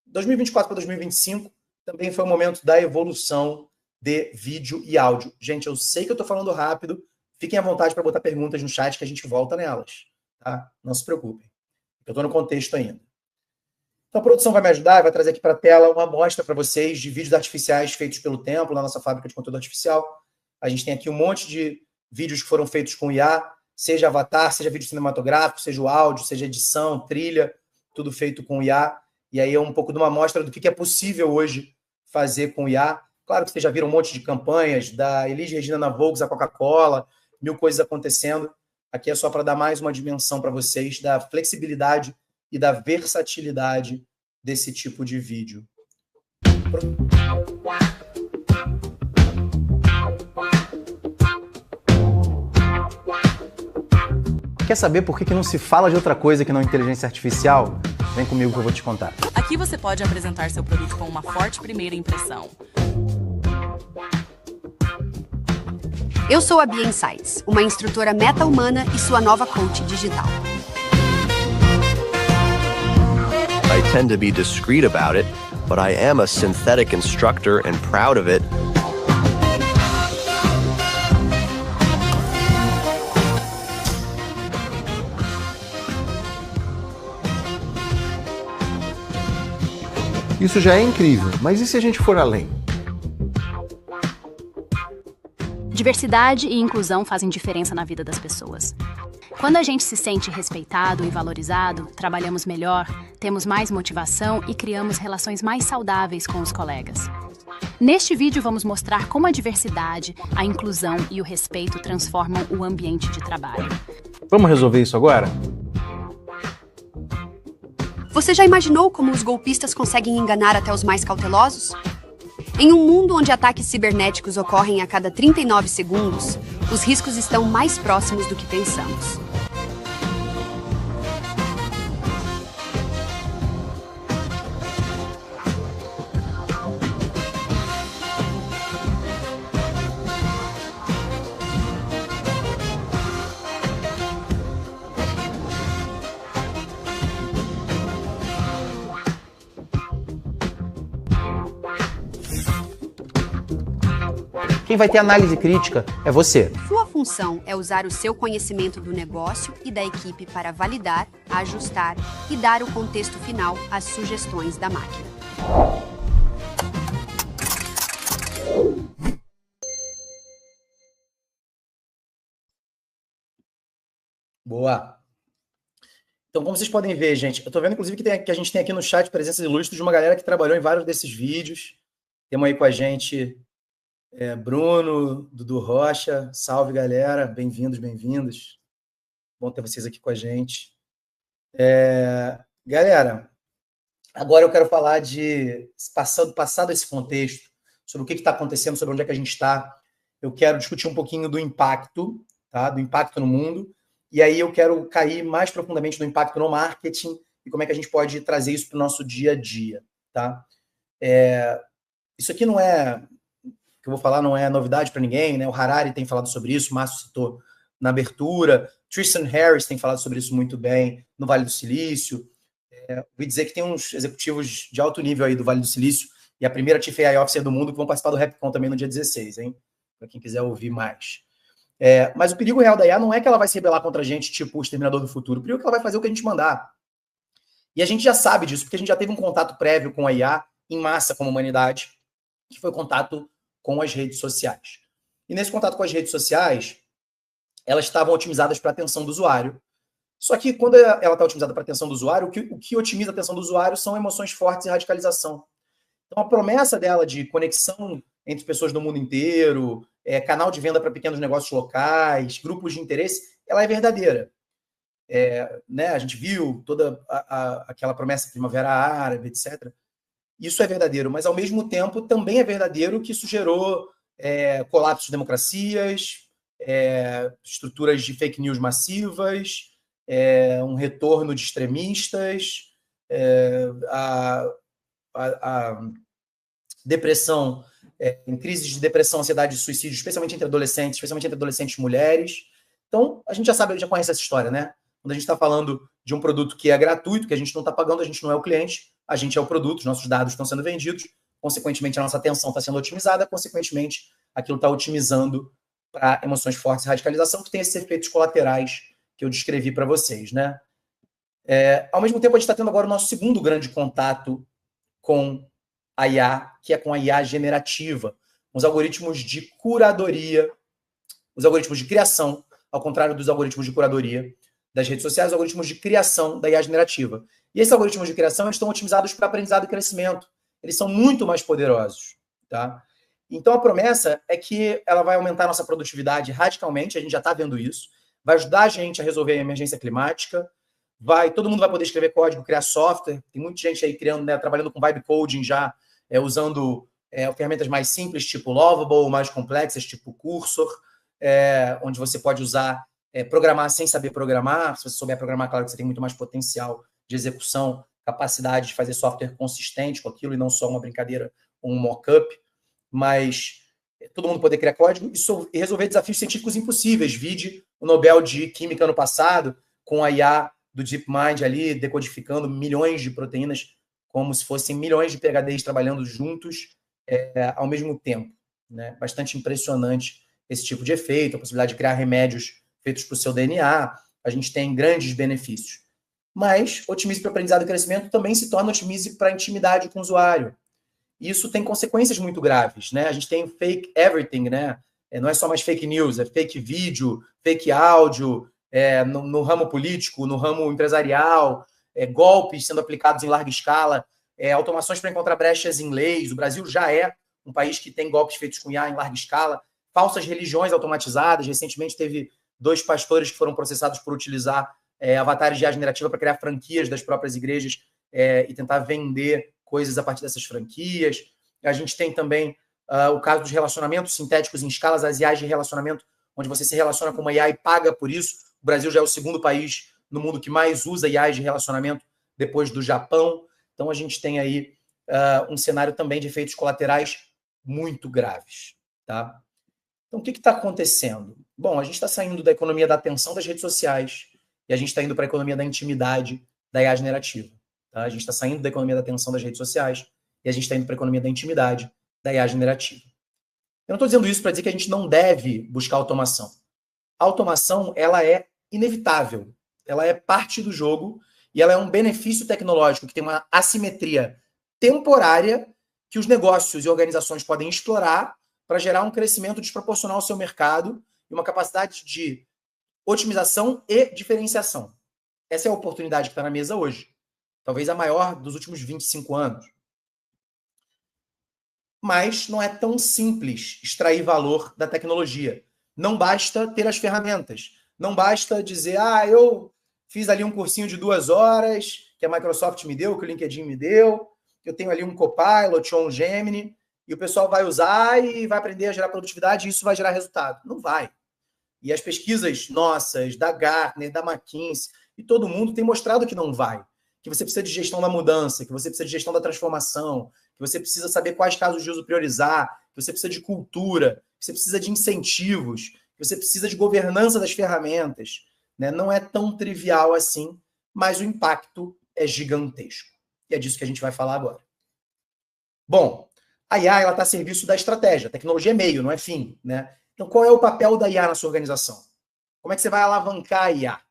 2024 para 2025 também foi o momento da evolução de vídeo e áudio. Gente, eu sei que eu estou falando rápido, fiquem à vontade para botar perguntas no chat que a gente volta nelas. Tá? Não se preocupem, eu estou no contexto ainda. Então a produção vai me ajudar, vai trazer aqui para a tela uma amostra para vocês de vídeos artificiais feitos pelo Templo, na nossa fábrica de conteúdo artificial. A gente tem aqui um monte de vídeos que foram feitos com IA, seja avatar, seja vídeo cinematográfico, seja o áudio, seja edição, trilha, tudo feito com IA. E aí é um pouco de uma amostra do que é possível hoje fazer com IA. Claro que vocês já viram um monte de campanhas, da Elis Regina na Volks, a Coca-Cola, mil coisas acontecendo. Aqui é só para dar mais uma dimensão para vocês da flexibilidade e da versatilidade desse tipo de vídeo. Quer saber por que não se fala de outra coisa que não inteligência artificial? Vem comigo que eu vou te contar. Aqui você pode apresentar seu produto com uma forte primeira impressão. Eu sou a Bia Insights, uma instrutora meta-humana e sua nova coach digital. I tend to be discreet about it, but I am a synthetic instructor and proud of it. Isso já é incrível, mas e se a gente for além? Diversidade e inclusão fazem diferença na vida das pessoas. Quando a gente se sente respeitado e valorizado, trabalhamos melhor, temos mais motivação e criamos relações mais saudáveis com os colegas. Neste vídeo vamos mostrar como a diversidade, a inclusão e o respeito transformam o ambiente de trabalho. Vamos resolver isso agora? Você já imaginou como os golpistas conseguem enganar até os mais cautelosos? Em um mundo onde ataques cibernéticos ocorrem a cada 39 segundos, os riscos estão mais próximos do que pensamos. Quem vai ter análise crítica é você. Sua função é usar o seu conhecimento do negócio e da equipe para validar, ajustar e dar o contexto final às sugestões da máquina. Boa. Então, como vocês podem ver, gente, eu estou vendo, inclusive, que a gente tem aqui no chat presença ilustre de uma galera que trabalhou em vários desses vídeos. Temos aí com a gente Bruno, Dudu Rocha. Salve, galera. Bem-vindos, bem-vindas. Bom ter vocês aqui com a gente. Galera, agora eu quero falar de, passado esse contexto, sobre o que está acontecendo, sobre onde é que a gente está. eu quero discutir um pouquinho do impacto, tá? Do impacto no mundo, e aí eu quero cair mais profundamente no impacto no marketing e como é que a gente pode trazer isso para o nosso dia a dia, tá? Isso aqui não é, o que eu vou falar não é novidade para ninguém, né? O Harari tem falado sobre isso, o Márcio citou na abertura, Tristan Harris tem falado sobre isso muito bem no Vale do Silício. Ouvi dizer que tem uns executivos de alto nível aí do Vale do Silício e a primeira Chief AI Officer do mundo que vão participar do RapCon também no dia 16, hein? Para quem quiser ouvir mais. Mas o perigo real da IA não é que ela vai se rebelar contra a gente, tipo o Exterminador do Futuro. O perigo é que ela vai fazer o que a gente mandar. E a gente já sabe disso, porque a gente já teve um contato prévio com a IA em massa como humanidade, que foi contato com as redes sociais. E nesse contato com as redes sociais, elas estavam otimizadas para a atenção do usuário. Só que quando ela está otimizada para a atenção do usuário, o que otimiza a atenção do usuário são emoções fortes e radicalização. Então, a promessa dela de conexão entre pessoas do mundo inteiro, canal de venda para pequenos negócios locais, grupos de interesse, ela é verdadeira. Né, a gente viu toda aquela promessa de primavera árabe, etc. Isso é verdadeiro, mas, ao mesmo tempo, também é verdadeiro que isso gerou colapso de democracias, estruturas de fake news massivas, um retorno de extremistas, a depressão, em crises de depressão, ansiedade e suicídio, especialmente entre adolescentes mulheres. Então, a gente já sabe, já conhece essa história, né? Quando a gente está falando de um produto que é gratuito, que a gente não está pagando, a gente não é o cliente, a gente é o produto, os nossos dados estão sendo vendidos, consequentemente, a nossa atenção está sendo otimizada, consequentemente, aquilo está otimizando para emoções fortes e radicalização, que tem esses efeitos colaterais que eu descrevi para vocês, né? Ao mesmo tempo, a gente está tendo agora o nosso segundo grande contato com a IA, que é com a IA generativa, os algoritmos de curadoria, os algoritmos de criação, ao contrário dos algoritmos de curadoria das redes sociais, os algoritmos de criação da IA generativa. E esses algoritmos de criação eles estão otimizados para aprendizado e crescimento. Eles são muito mais poderosos, tá? Então, a promessa é que ela vai aumentar a nossa produtividade radicalmente, a gente já está vendo isso, vai ajudar a gente a resolver a emergência climática, todo mundo vai poder escrever código, criar software, tem muita gente aí criando, né, trabalhando com vibe coding já, usando ferramentas mais simples, tipo Lovable, mais complexas, tipo Cursor, onde você pode usar, programar sem saber programar. Se você souber programar, claro que você tem muito mais potencial de execução, capacidade de fazer software consistente com aquilo e não só uma brincadeira ou um mock-up, mas todo mundo poder criar código e resolver desafios científicos impossíveis. Vide o Nobel de Química ano passado, com a IA do DeepMind ali, decodificando milhões de proteínas, como se fossem milhões de PhDs trabalhando juntos ao mesmo tempo, né? Bastante impressionante esse tipo de efeito, a possibilidade de criar remédios feitos para o seu DNA. A gente tem grandes benefícios. Mas otimize para aprendizado e crescimento também se torna otimize para intimidade com o usuário. Isso tem consequências muito graves, né? A gente tem fake everything, né? Não é só mais fake news, é fake vídeo, fake áudio, no ramo político, no ramo empresarial, golpes sendo aplicados em larga escala, automações para encontrar brechas em leis. O Brasil já é um país que tem golpes feitos com IA em larga escala, falsas religiões automatizadas. Recentemente teve 2 pastores que foram processados por utilizar avatares de IA generativa para criar franquias das próprias igrejas e tentar vender coisas a partir dessas franquias. A gente tem também o caso dos relacionamentos sintéticos em escalas, as IAs de relacionamento, onde você se relaciona com uma IA e paga por isso. O Brasil já é o segundo país no mundo que mais usa IAs de relacionamento, depois do Japão. Então, a gente tem aí um cenário também de efeitos colaterais muito graves, tá? Então, o que está acontecendo? Bom, a gente está saindo da economia da atenção das redes sociais e a gente está indo para a economia da intimidade da IA generativa. Tá? A gente está saindo da economia da atenção das redes sociais e a gente está indo para a economia da intimidade da IA generativa. Eu não estou dizendo isso para dizer que a gente não deve buscar automação. A automação, ela é inevitável. Ela é parte do jogo e ela é um benefício tecnológico que tem uma assimetria temporária que os negócios e organizações podem explorar para gerar um crescimento desproporcional ao seu mercado e uma capacidade de otimização e diferenciação. Essa é a oportunidade que está na mesa hoje. Talvez a maior dos últimos 25 anos. Mas não é tão simples extrair valor da tecnologia. Não basta ter as ferramentas. Não basta dizer, eu fiz ali um cursinho de 2 horas, que a Microsoft me deu, que o LinkedIn me deu, eu tenho ali um Copilot ou um Gemini, e o pessoal vai usar e vai aprender a gerar produtividade e isso vai gerar resultado. Não vai. E as pesquisas nossas, da Gartner, da McKinsey, e todo mundo tem mostrado que não vai. Que você precisa de gestão da mudança, que você precisa de gestão da transformação, que você precisa saber quais casos de uso priorizar, que você precisa de cultura, que você precisa de incentivos, que você precisa de governança das ferramentas. Né? Não é tão trivial assim, mas o impacto é gigantesco. E é disso que a gente vai falar agora. Bom, a IA está a serviço da estratégia. A tecnologia é meio, não é fim. Né? Então, qual é o papel da IA na sua organização? Como é que você vai alavancar a IA?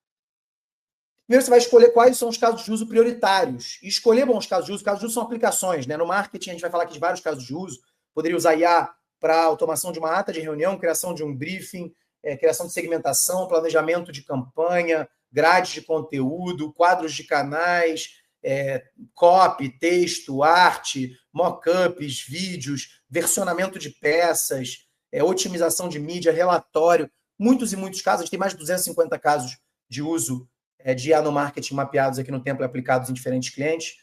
Primeiro, você vai escolher quais são os casos de uso prioritários. E escolher bons casos de uso. Casos de uso são aplicações. Né? No marketing, a gente vai falar aqui de vários casos de uso. Poderia usar IA para automação de uma ata de reunião, criação de um briefing, criação de segmentação, planejamento de campanha, grades de conteúdo, quadros de canais, copy, texto, arte, mock-ups, vídeos, versionamento de peças, otimização de mídia, relatório, muitos e muitos casos. A gente tem mais de 250 casos de uso de IA no marketing mapeados aqui no Tempo e aplicados em diferentes clientes.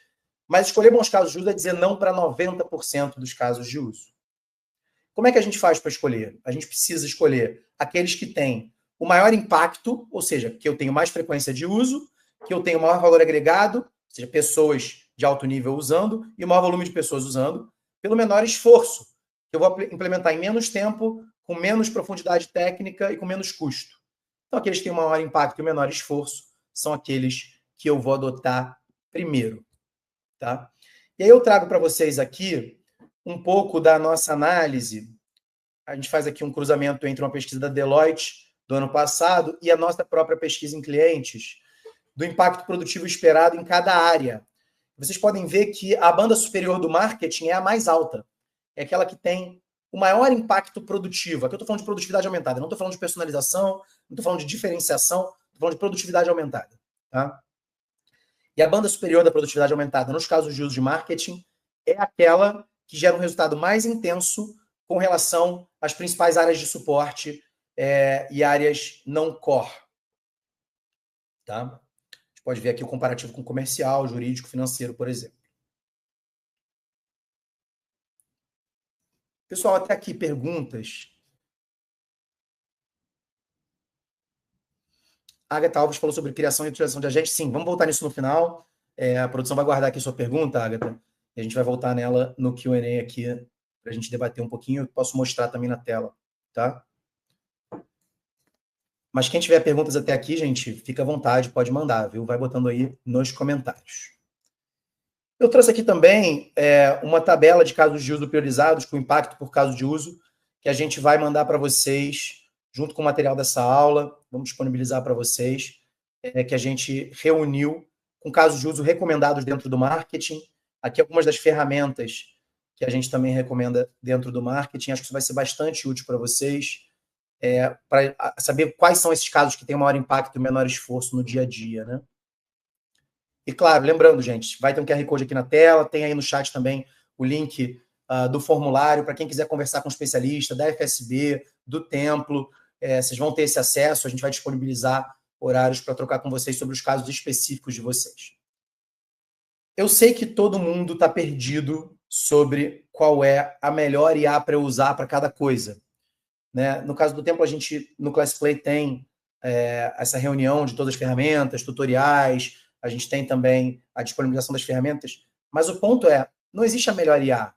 Mas escolher bons casos de uso é dizer não para 90% dos casos de uso. Como é que a gente faz para escolher? A gente precisa escolher aqueles que têm o maior impacto, ou seja, que eu tenho mais frequência de uso, que eu tenho maior valor agregado, ou seja, pessoas de alto nível usando, e o maior volume de pessoas usando, pelo menor esforço, que eu vou implementar em menos tempo, com menos profundidade técnica e com menos custo. Então, aqueles que têm o maior impacto e o menor esforço são aqueles que eu vou adotar primeiro. Tá? E aí eu trago para vocês aqui um pouco da nossa análise. A gente faz aqui um cruzamento entre uma pesquisa da Deloitte do ano passado e a nossa própria pesquisa em clientes, do impacto produtivo esperado em cada área. Vocês podem ver que a banda superior do marketing é a mais alta. É aquela que tem o maior impacto produtivo. Aqui eu estou falando de produtividade aumentada, não estou falando de personalização, não estou falando de diferenciação, estou falando de produtividade aumentada. Tá? E a banda superior da produtividade aumentada, nos casos de uso de marketing, é aquela que gera um resultado mais intenso com relação às principais áreas de suporte e áreas não core. Tá? A gente pode ver aqui o comparativo com comercial, jurídico, financeiro, por exemplo. Pessoal, até aqui, perguntas? A Agatha Alves falou sobre criação e utilização de agentes. Sim, vamos voltar nisso no final. A produção vai guardar aqui sua pergunta, Agatha, e a gente vai voltar nela no Q&A aqui, para a gente debater um pouquinho. Eu posso mostrar também na tela, tá? Mas quem tiver perguntas até aqui, gente, fica à vontade, pode mandar, viu? Vai botando aí nos comentários. Eu trouxe aqui também uma tabela de casos de uso priorizados, com impacto por caso de uso, que a gente vai mandar para vocês, junto com o material dessa aula, vamos disponibilizar para vocês, que a gente reuniu com casos de uso recomendados dentro do marketing. Aqui algumas das ferramentas que a gente também recomenda dentro do marketing. Acho que isso vai ser bastante útil para vocês, para saber quais são esses casos que têm o maior impacto e o menor esforço no dia a dia, né? E claro, lembrando, gente, vai ter um QR Code aqui na tela, tem aí no chat também o link do formulário para quem quiser conversar com um especialista da FSB, do Templo. Vocês vão ter esse acesso, a gente vai disponibilizar horários para trocar com vocês sobre os casos específicos de vocês. Eu sei que todo mundo está perdido sobre qual é a melhor IA para eu usar para cada coisa. Né? No caso do Templo, a gente, no ClassPlay, tem essa reunião de todas as ferramentas, tutoriais, a gente tem também a disponibilização das ferramentas, mas o ponto não existe a melhor IA,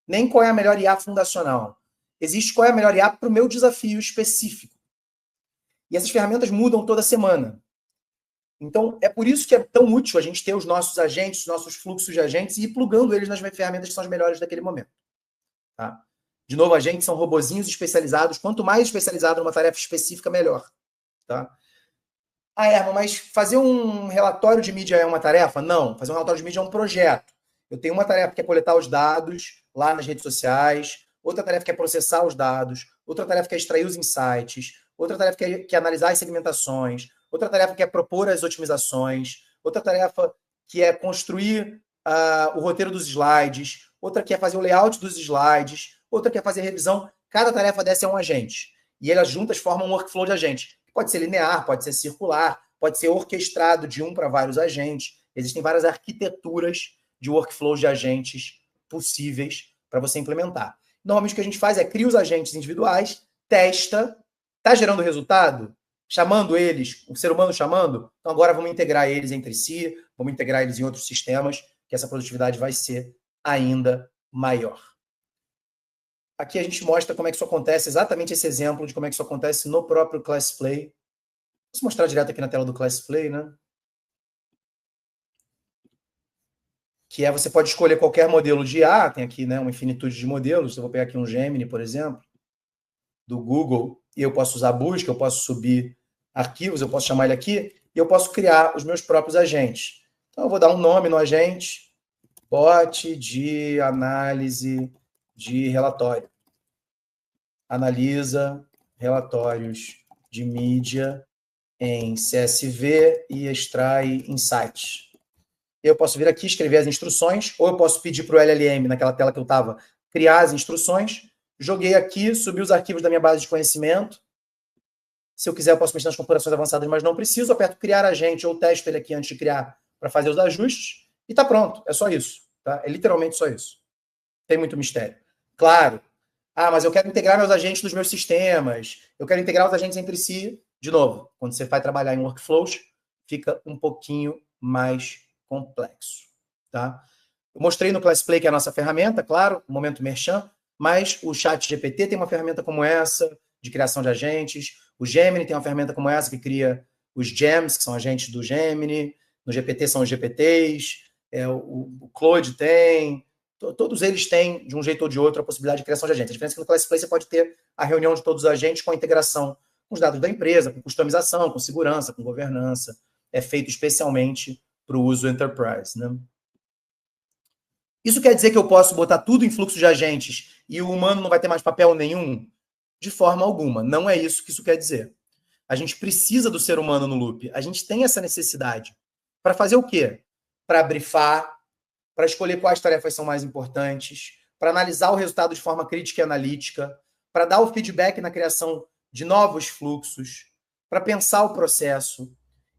nem qual é a melhor IA fundacional. Existe qual é a melhor IA para o meu desafio específico. E essas ferramentas mudam toda semana. Então, é por isso que é tão útil a gente ter os nossos agentes, os nossos fluxos de agentes e ir plugando eles nas ferramentas que são as melhores daquele momento. Tá? De novo, agentes são robozinhos especializados. Quanto mais especializado numa tarefa específica, melhor. Tá? Herman, mas fazer um relatório de mídia é uma tarefa? Não. Fazer um relatório de mídia é um projeto. Eu tenho uma tarefa que é coletar os dados lá nas redes sociais, outra tarefa que é processar os dados, outra tarefa que é extrair os insights, outra tarefa que é analisar as segmentações, outra tarefa que é propor as otimizações, outra tarefa que é construir o roteiro dos slides, outra que é fazer o layout dos slides, outra que é fazer revisão. Cada tarefa dessa é um agente. E elas juntas formam um workflow de agente. Pode ser linear, pode ser circular, pode ser orquestrado de um para vários agentes. Existem várias arquiteturas de workflows de agentes possíveis para você implementar. Normalmente o que a gente faz é cria os agentes individuais, testa, está gerando resultado, chamando eles, o ser humano chamando, então agora vamos integrar eles entre si, vamos integrar eles em outros sistemas, que essa produtividade vai ser ainda maior. Aqui a gente mostra como é que isso acontece, exatamente esse exemplo de como é que isso acontece no próprio ClassPlay. Vou mostrar direto aqui na tela do ClassPlay, né? Que é, você pode escolher qualquer modelo de IA, tem aqui, né, uma infinitude de modelos. Eu vou pegar aqui um Gemini, por exemplo, do Google, e eu posso usar busca, eu posso subir arquivos, eu posso chamar ele aqui, e eu posso criar os meus próprios agentes. Então, eu vou dar um nome no agente, bot de análise de relatório. Analisa relatórios de mídia em CSV e extrai insights. Eu posso vir aqui, escrever as instruções, ou eu posso pedir para o LLM, naquela tela que eu estava, criar as instruções. Joguei aqui, subi os arquivos da minha base de conhecimento. Se eu quiser, eu posso mexer nas configurações avançadas, mas não preciso. Aperto criar agente, ou testo ele aqui antes de criar para fazer os ajustes, e está pronto. É só isso. Tá? É literalmente só isso. Tem muito mistério. Claro. Mas eu quero integrar meus agentes nos meus sistemas. Eu quero integrar os agentes entre si. De novo, quando você vai trabalhar em workflows, fica um pouquinho mais complexo. Tá? Eu mostrei no ClassPlay que é a nossa ferramenta, claro, no momento merchan, mas o ChatGPT tem uma ferramenta como essa, de criação de agentes. O Gemini tem uma ferramenta como essa, que cria os gems, que são agentes do Gemini. No GPT são os GPTs. O Claude tem. Todos eles têm, de um jeito ou de outro, a possibilidade de criação de agentes. A diferença é que no ClassPlay você pode ter a reunião de todos os agentes com a integração com os dados da empresa, com customização, com segurança, com governança. É feito especialmente para o uso enterprise, né? Isso quer dizer que eu posso botar tudo em fluxo de agentes e o humano não vai ter mais papel nenhum? De forma alguma. Não é isso que isso quer dizer. A gente precisa do ser humano no loop. A gente tem essa necessidade. Para fazer o quê? Para brifar, para escolher quais tarefas são mais importantes, para analisar o resultado de forma crítica e analítica, para dar o feedback na criação de novos fluxos, para pensar o processo.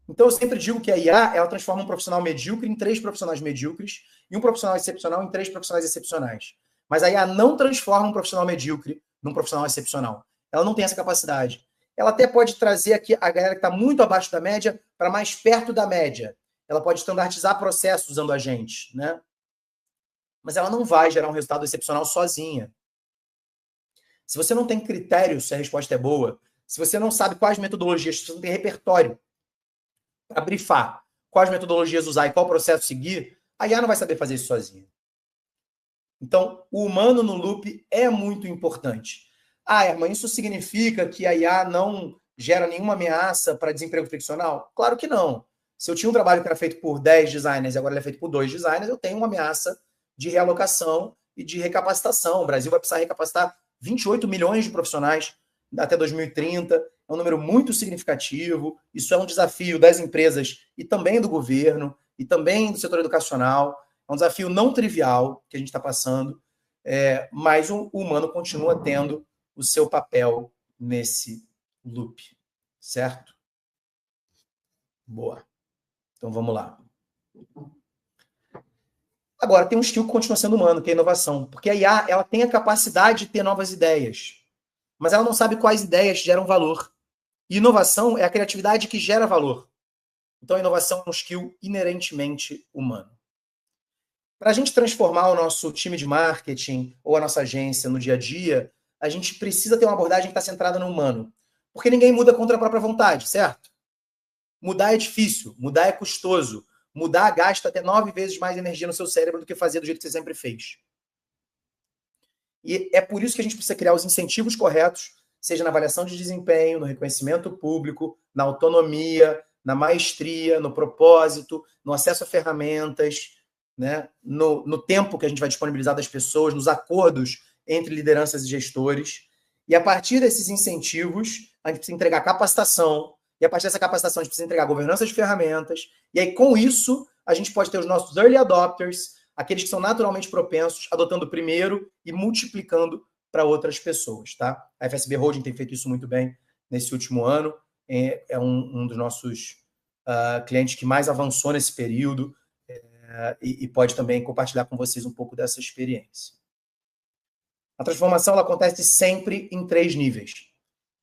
Então, eu sempre digo que a IA, ela transforma um profissional medíocre em 3 profissionais medíocres e um profissional excepcional em 3 profissionais excepcionais. Mas a IA não transforma um profissional medíocre num profissional excepcional. Ela não tem essa capacidade. Ela até pode trazer aqui a galera que está muito abaixo da média para mais perto da média. Ela pode standardizar processos usando agentes, né? Mas ela não vai gerar um resultado excepcional sozinha. Se você não tem critério se a resposta é boa, se você não sabe quais metodologias, se você não tem repertório para brifar quais metodologias usar e qual processo seguir, a IA não vai saber fazer isso sozinha. Então, o humano no loop é muito importante. Herman, isso significa que a IA não gera nenhuma ameaça para desemprego friccional? Claro que não. Se eu tinha um trabalho que era feito por 10 designers e agora ele é feito por 2 designers, eu tenho uma ameaça de realocação e de recapacitação. O Brasil vai precisar recapacitar 28 milhões de profissionais até 2030. É um número muito significativo. Isso é um desafio das empresas e também do governo e também do setor educacional. É um desafio não trivial que a gente está passando, mas o humano continua tendo o seu papel nesse loop, certo? Boa. Então, vamos lá. Agora, tem um skill que continua sendo humano, que é a inovação. Porque a IA, ela tem a capacidade de ter novas ideias, mas ela não sabe quais ideias geram valor. E inovação é a criatividade que gera valor. Então, a inovação é um skill inerentemente humano. Para a gente transformar o nosso time de marketing ou a nossa agência no dia a dia, a gente precisa ter uma abordagem que está centrada no humano. Porque ninguém muda contra a própria vontade, certo? Mudar é difícil, mudar é custoso. Mudar gasta até 9 vezes mais energia no seu cérebro do que fazer do jeito que você sempre fez. E é por isso que a gente precisa criar os incentivos corretos, seja na avaliação de desempenho, no reconhecimento público, na autonomia, na maestria, no propósito, no acesso a ferramentas, né? no tempo que a gente vai disponibilizar das pessoas, nos acordos entre lideranças e gestores. E a partir desses incentivos, a gente precisa entregar capacitação, e a partir dessa capacitação a gente precisa entregar governança de ferramentas, e aí com isso a gente pode ter os nossos early adopters, aqueles que são naturalmente propensos, adotando primeiro e multiplicando para outras pessoas, tá? A FSB Holding tem feito isso muito bem nesse último ano, é um dos nossos clientes que mais avançou nesse período, e pode também compartilhar com vocês um pouco dessa experiência. A transformação ela acontece sempre em 3 níveis.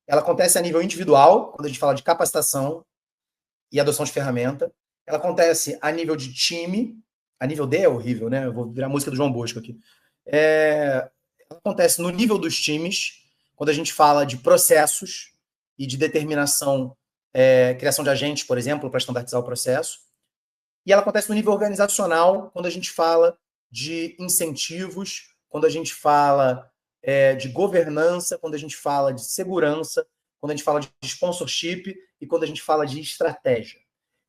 Ela acontece a nível individual, quando a gente fala de capacitação e adoção de ferramenta. Ela acontece a nível de time. A nível D é horrível, né? Eu vou virar a música do João Bosco aqui. Ela acontece no nível dos times, quando a gente fala de processos e de determinação, criação de agentes, por exemplo, para estandartizar o processo. E ela acontece no nível organizacional, quando a gente fala de incentivos, quando a gente fala de governança, quando a gente fala de segurança, quando a gente fala de sponsorship e quando a gente fala de estratégia.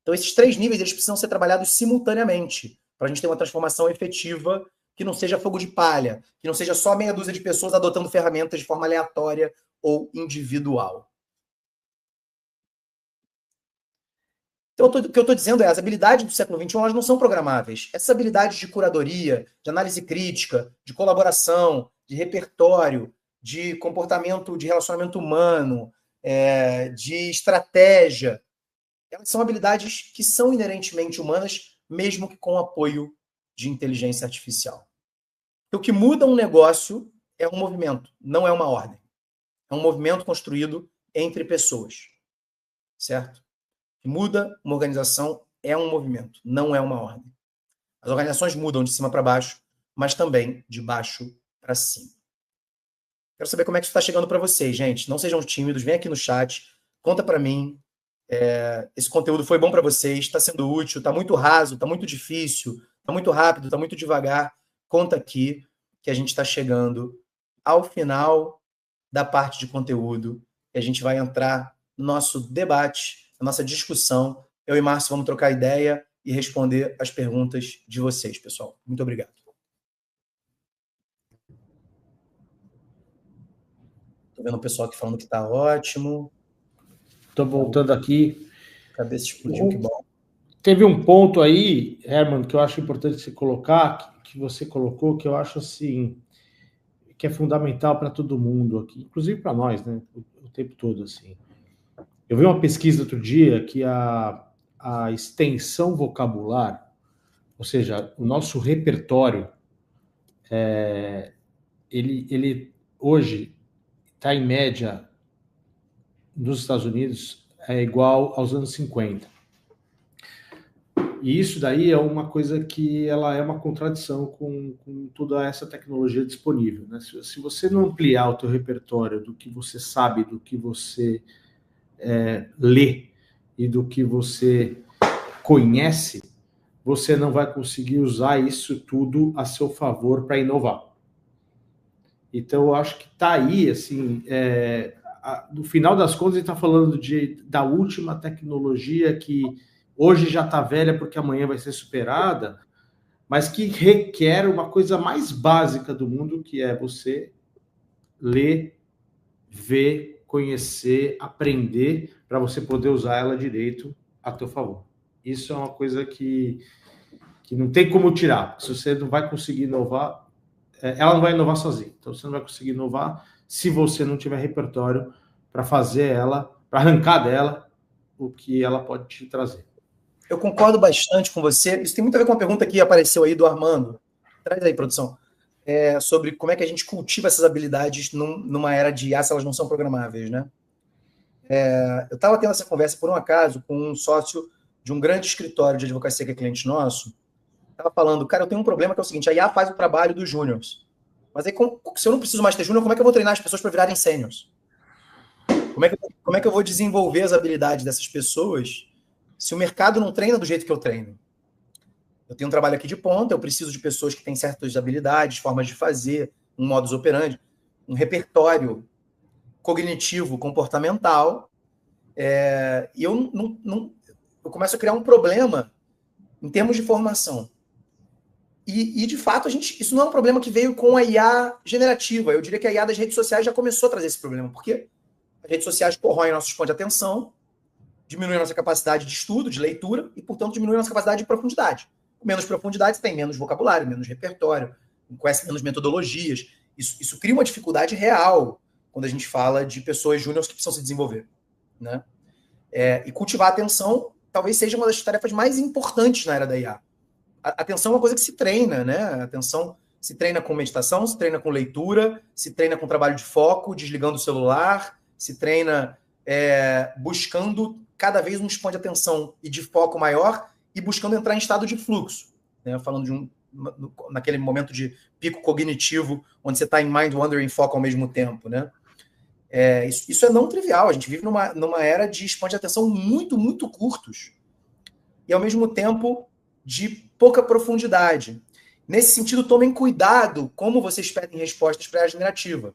Então, esses 3 níveis eles precisam ser trabalhados simultaneamente para a gente ter uma transformação efetiva que não seja fogo de palha, que não seja só meia dúzia de pessoas adotando ferramentas de forma aleatória ou individual. Então, o que eu estou dizendo é as habilidades do século XXI elas não são programáveis. Essas habilidades de curadoria, de análise crítica, de colaboração, de repertório, de comportamento, de relacionamento humano, de estratégia, elas são habilidades que são inerentemente humanas, mesmo que com apoio de inteligência artificial. O que muda um negócio é um movimento, não é uma ordem. É um movimento construído entre pessoas, certo? O que muda uma organização é um movimento, não é uma ordem. As organizações mudam de cima para baixo, mas também de baixo para cima. Quero saber como é que isso está chegando para vocês, gente. Não sejam tímidos, vem aqui no chat, conta para mim. Esse conteúdo foi bom para vocês, está sendo útil, está muito raso, está muito difícil, está muito rápido, está muito devagar. Conta aqui que a gente está chegando ao final da parte de conteúdo e a gente vai entrar no nosso debate, na nossa discussão. Eu e Márcio vamos trocar ideia e responder as perguntas de vocês, pessoal. Muito obrigado. Estou vendo o pessoal aqui falando que está ótimo. Estou voltando aqui. Cabeça explodiu, que bom. Teve um ponto aí, Herman, que eu acho importante você colocar, que você colocou, que eu acho assim, que é fundamental para todo mundo aqui, inclusive para nós, né? O tempo todo, assim. Eu vi uma pesquisa outro dia que a extensão vocabular, ou seja, o nosso repertório, ele hoje está em média nos Estados Unidos igual aos anos 50. E isso daí é uma coisa que ela é uma contradição com toda essa tecnologia disponível, né? Se você não ampliar o teu repertório do que você sabe, do que você lê e do que você conhece, você não vai conseguir usar isso tudo a seu favor para inovar. Então, eu acho que está aí, assim, no final das contas, a gente está falando da última tecnologia que hoje já está velha porque amanhã vai ser superada, mas que requer uma coisa mais básica do mundo, que é você ler, ver, conhecer, aprender, para você poder usar ela direito a teu favor. Isso é uma coisa que não tem como tirar. Se você não vai conseguir inovar, ela não vai inovar sozinha. Então, você não vai conseguir inovar se você não tiver repertório para fazer ela, para arrancar dela o que ela pode te trazer. Eu concordo bastante com você. Isso tem muito a ver com uma pergunta que apareceu aí do Armando. Traz aí, produção. Sobre como é que a gente cultiva essas habilidades numa era de IA, se elas não são programáveis, né? Eu estava tendo essa conversa, por um acaso, com um sócio de um grande escritório de advocacia que é cliente nosso. Estava falando, cara, eu tenho um problema que é o seguinte, a IA faz o trabalho dos júniors. Mas aí, se eu não preciso mais ter júnior, como é que eu vou treinar as pessoas para virarem sêniors? Como é que eu vou desenvolver as habilidades dessas pessoas se o mercado não treina do jeito que eu treino? Eu tenho um trabalho aqui de ponta, eu preciso de pessoas que têm certas habilidades, formas de fazer, um modus operandi, um repertório cognitivo, comportamental, e eu começo a criar um problema em termos de formação. E de fato, isso não é um problema que veio com a IA generativa. Eu diria que a IA das redes sociais já começou a trazer esse problema, porque as redes sociais corroem nosso espanto de atenção, diminuem a nossa capacidade de estudo, de leitura, e, portanto, diminuem a nossa capacidade de profundidade. Com menos profundidade, você tem menos vocabulário, menos repertório, conhece menos metodologias. Isso cria uma dificuldade real quando a gente fala de pessoas júniores que precisam se desenvolver, né? E cultivar a atenção talvez seja uma das tarefas mais importantes na era da IA. A atenção é uma coisa que se treina, né? A atenção Se treina com meditação, se treina com leitura, se treina com trabalho de foco, desligando o celular, se treina buscando cada vez um span de atenção e de foco maior e buscando entrar em estado de fluxo, né? Falando de naquele momento de pico cognitivo, onde você está em mind, wandering e foco ao mesmo tempo, né? Isso é não trivial. A gente vive numa era de span de atenção muito, muito curtos e, ao mesmo tempo, de pouca profundidade. Nesse sentido, tomem cuidado como vocês pedem respostas para a generativa.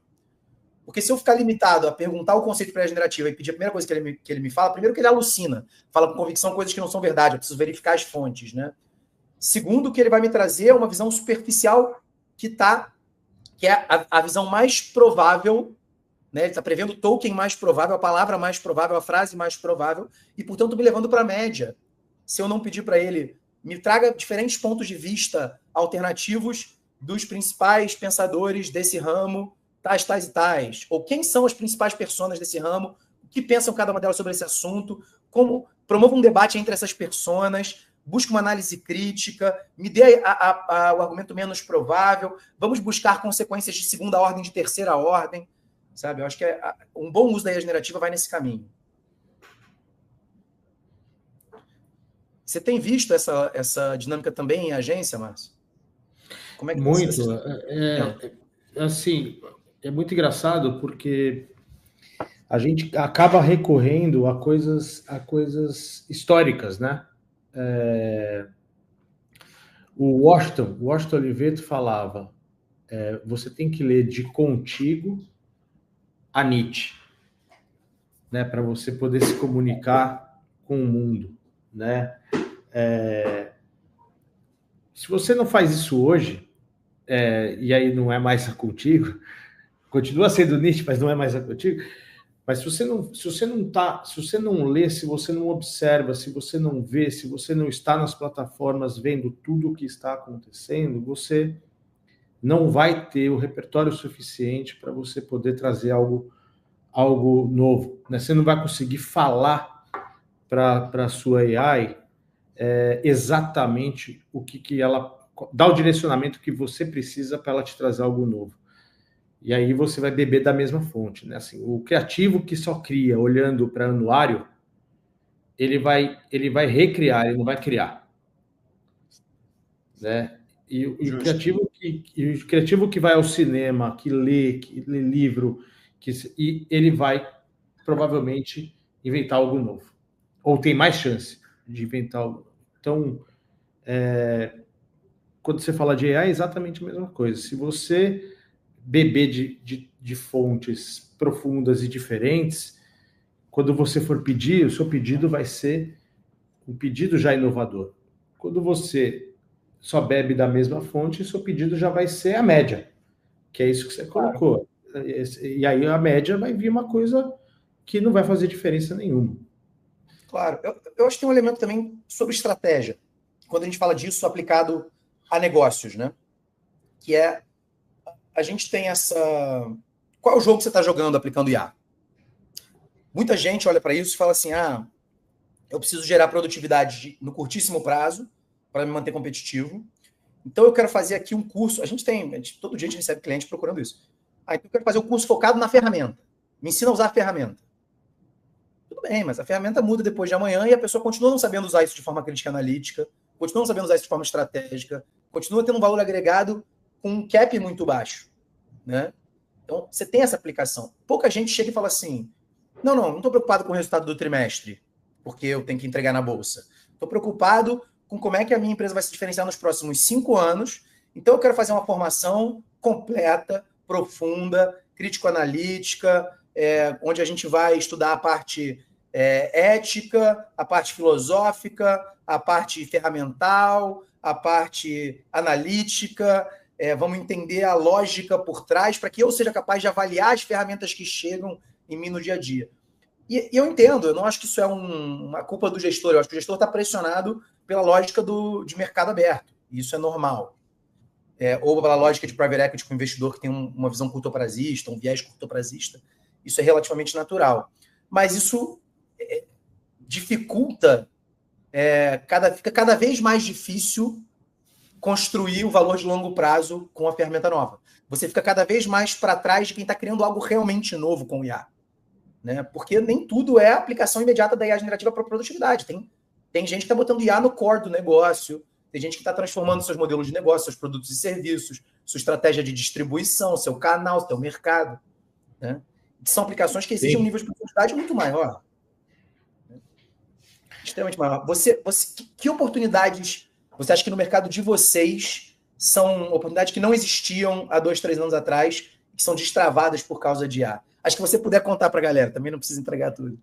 Porque se eu ficar limitado a perguntar o conceito pré-generativa e pedir a primeira coisa que ele me fala, primeiro que ele alucina, fala com convicção coisas que não são verdade, eu preciso verificar as fontes, né? Segundo, que ele vai me trazer uma visão superficial que é a visão mais provável, né? Ele está prevendo o token mais provável, a palavra mais provável, a frase mais provável, e, portanto, me levando para a média. Se eu não pedir para ele, me traga diferentes pontos de vista alternativos dos principais pensadores desse ramo, tais e tais, ou quem são as principais personas desse ramo, o que pensam cada uma delas sobre esse assunto, como promova um debate entre essas personas, busca uma análise crítica, me dê o argumento menos provável, vamos buscar consequências de segunda ordem, de terceira ordem, sabe? Eu acho que um bom uso da IA generativa vai nesse caminho. Você tem visto essa dinâmica também em agência, Márcio? Como é que muito. Assim, é muito engraçado porque a gente acaba recorrendo a coisas históricas, né? O Washington Oliveto falava, você tem que ler de contigo a Nietzsche, né? Para você poder se comunicar com o mundo, né? Se você não faz isso hoje, e aí não é mais contigo, continua sendo Nietzsche, mas não é mais contigo. Mas se você não lê, se você não observa, se você não vê, se você não está nas plataformas vendo tudo o que está acontecendo, você não vai ter o repertório suficiente para você poder trazer algo novo, né? Você não vai conseguir falar para a sua AI exatamente o que ela dá, o direcionamento que você precisa para ela te trazer algo novo. E aí você vai beber da mesma fonte, né? Assim, o criativo que só cria olhando para anuário, ele vai recriar, ele não vai criar, né? E o criativo que vai ao cinema, que lê livro, e ele vai provavelmente inventar algo novo, ou tem mais chance de inventar algo novo. Então, quando você fala de AI, é exatamente a mesma coisa. Se você beber de fontes profundas e diferentes, quando você for pedir, o seu pedido vai ser um pedido já inovador. Quando você só bebe da mesma fonte, o seu pedido já vai ser a média, que é isso que você colocou. E aí a média vai vir uma coisa que não vai fazer diferença nenhuma. Claro. Eu acho que tem um elemento também sobre estratégia, quando a gente fala disso aplicado a negócios, né? Que a gente tem essa... Qual é o jogo que você está jogando aplicando IA? Muita gente olha para isso e fala assim, eu preciso gerar produtividade no curtíssimo prazo para me manter competitivo. Então eu quero fazer aqui um curso. Todo dia a gente recebe cliente procurando isso. Então eu quero fazer um curso focado na ferramenta. Me ensina a usar a ferramenta. Tudo bem, mas a ferramenta muda depois de amanhã e a pessoa continua não sabendo usar isso de forma crítica e analítica, continua não sabendo usar isso de forma estratégica, continua tendo um valor agregado com um cap muito baixo, né? Então, você tem essa aplicação. Pouca gente chega e fala assim, não estou preocupado com o resultado do trimestre, porque eu tenho que entregar na bolsa. Estou preocupado com como é que a minha empresa vai se diferenciar nos próximos 5 anos, então eu quero fazer uma formação completa, profunda, crítico-analítica, onde a gente vai estudar a parte ética, a parte filosófica, a parte ferramental, a parte analítica, vamos entender a lógica por trás para que eu seja capaz de avaliar as ferramentas que chegam em mim no dia a dia. E eu entendo, eu não acho que isso é uma culpa do gestor, eu acho que o gestor está pressionado pela lógica de mercado aberto, e isso é normal. Ou pela lógica de private equity com o investidor que tem uma visão curtoprazista, um viés curtoprazista, isso é relativamente natural. Mas isso dificulta, fica cada vez mais difícil construir o valor de longo prazo com a ferramenta nova. Você fica cada vez mais para trás de quem está criando algo realmente novo com o IA. Né? Porque nem tudo é aplicação imediata da IA generativa para produtividade. Tem gente que está botando IA no core do negócio, tem gente que está transformando seus modelos de negócio, seus produtos e serviços, sua estratégia de distribuição, seu canal, seu mercado. Né? São aplicações que exigem um nível de profundidade muito maior. Extremamente maior. Que oportunidades você acha que no mercado de vocês são oportunidades que não existiam há 2, 3 anos atrás, que são destravadas por causa de IA? Acho que você puder contar para a galera, também não precisa entregar tudo.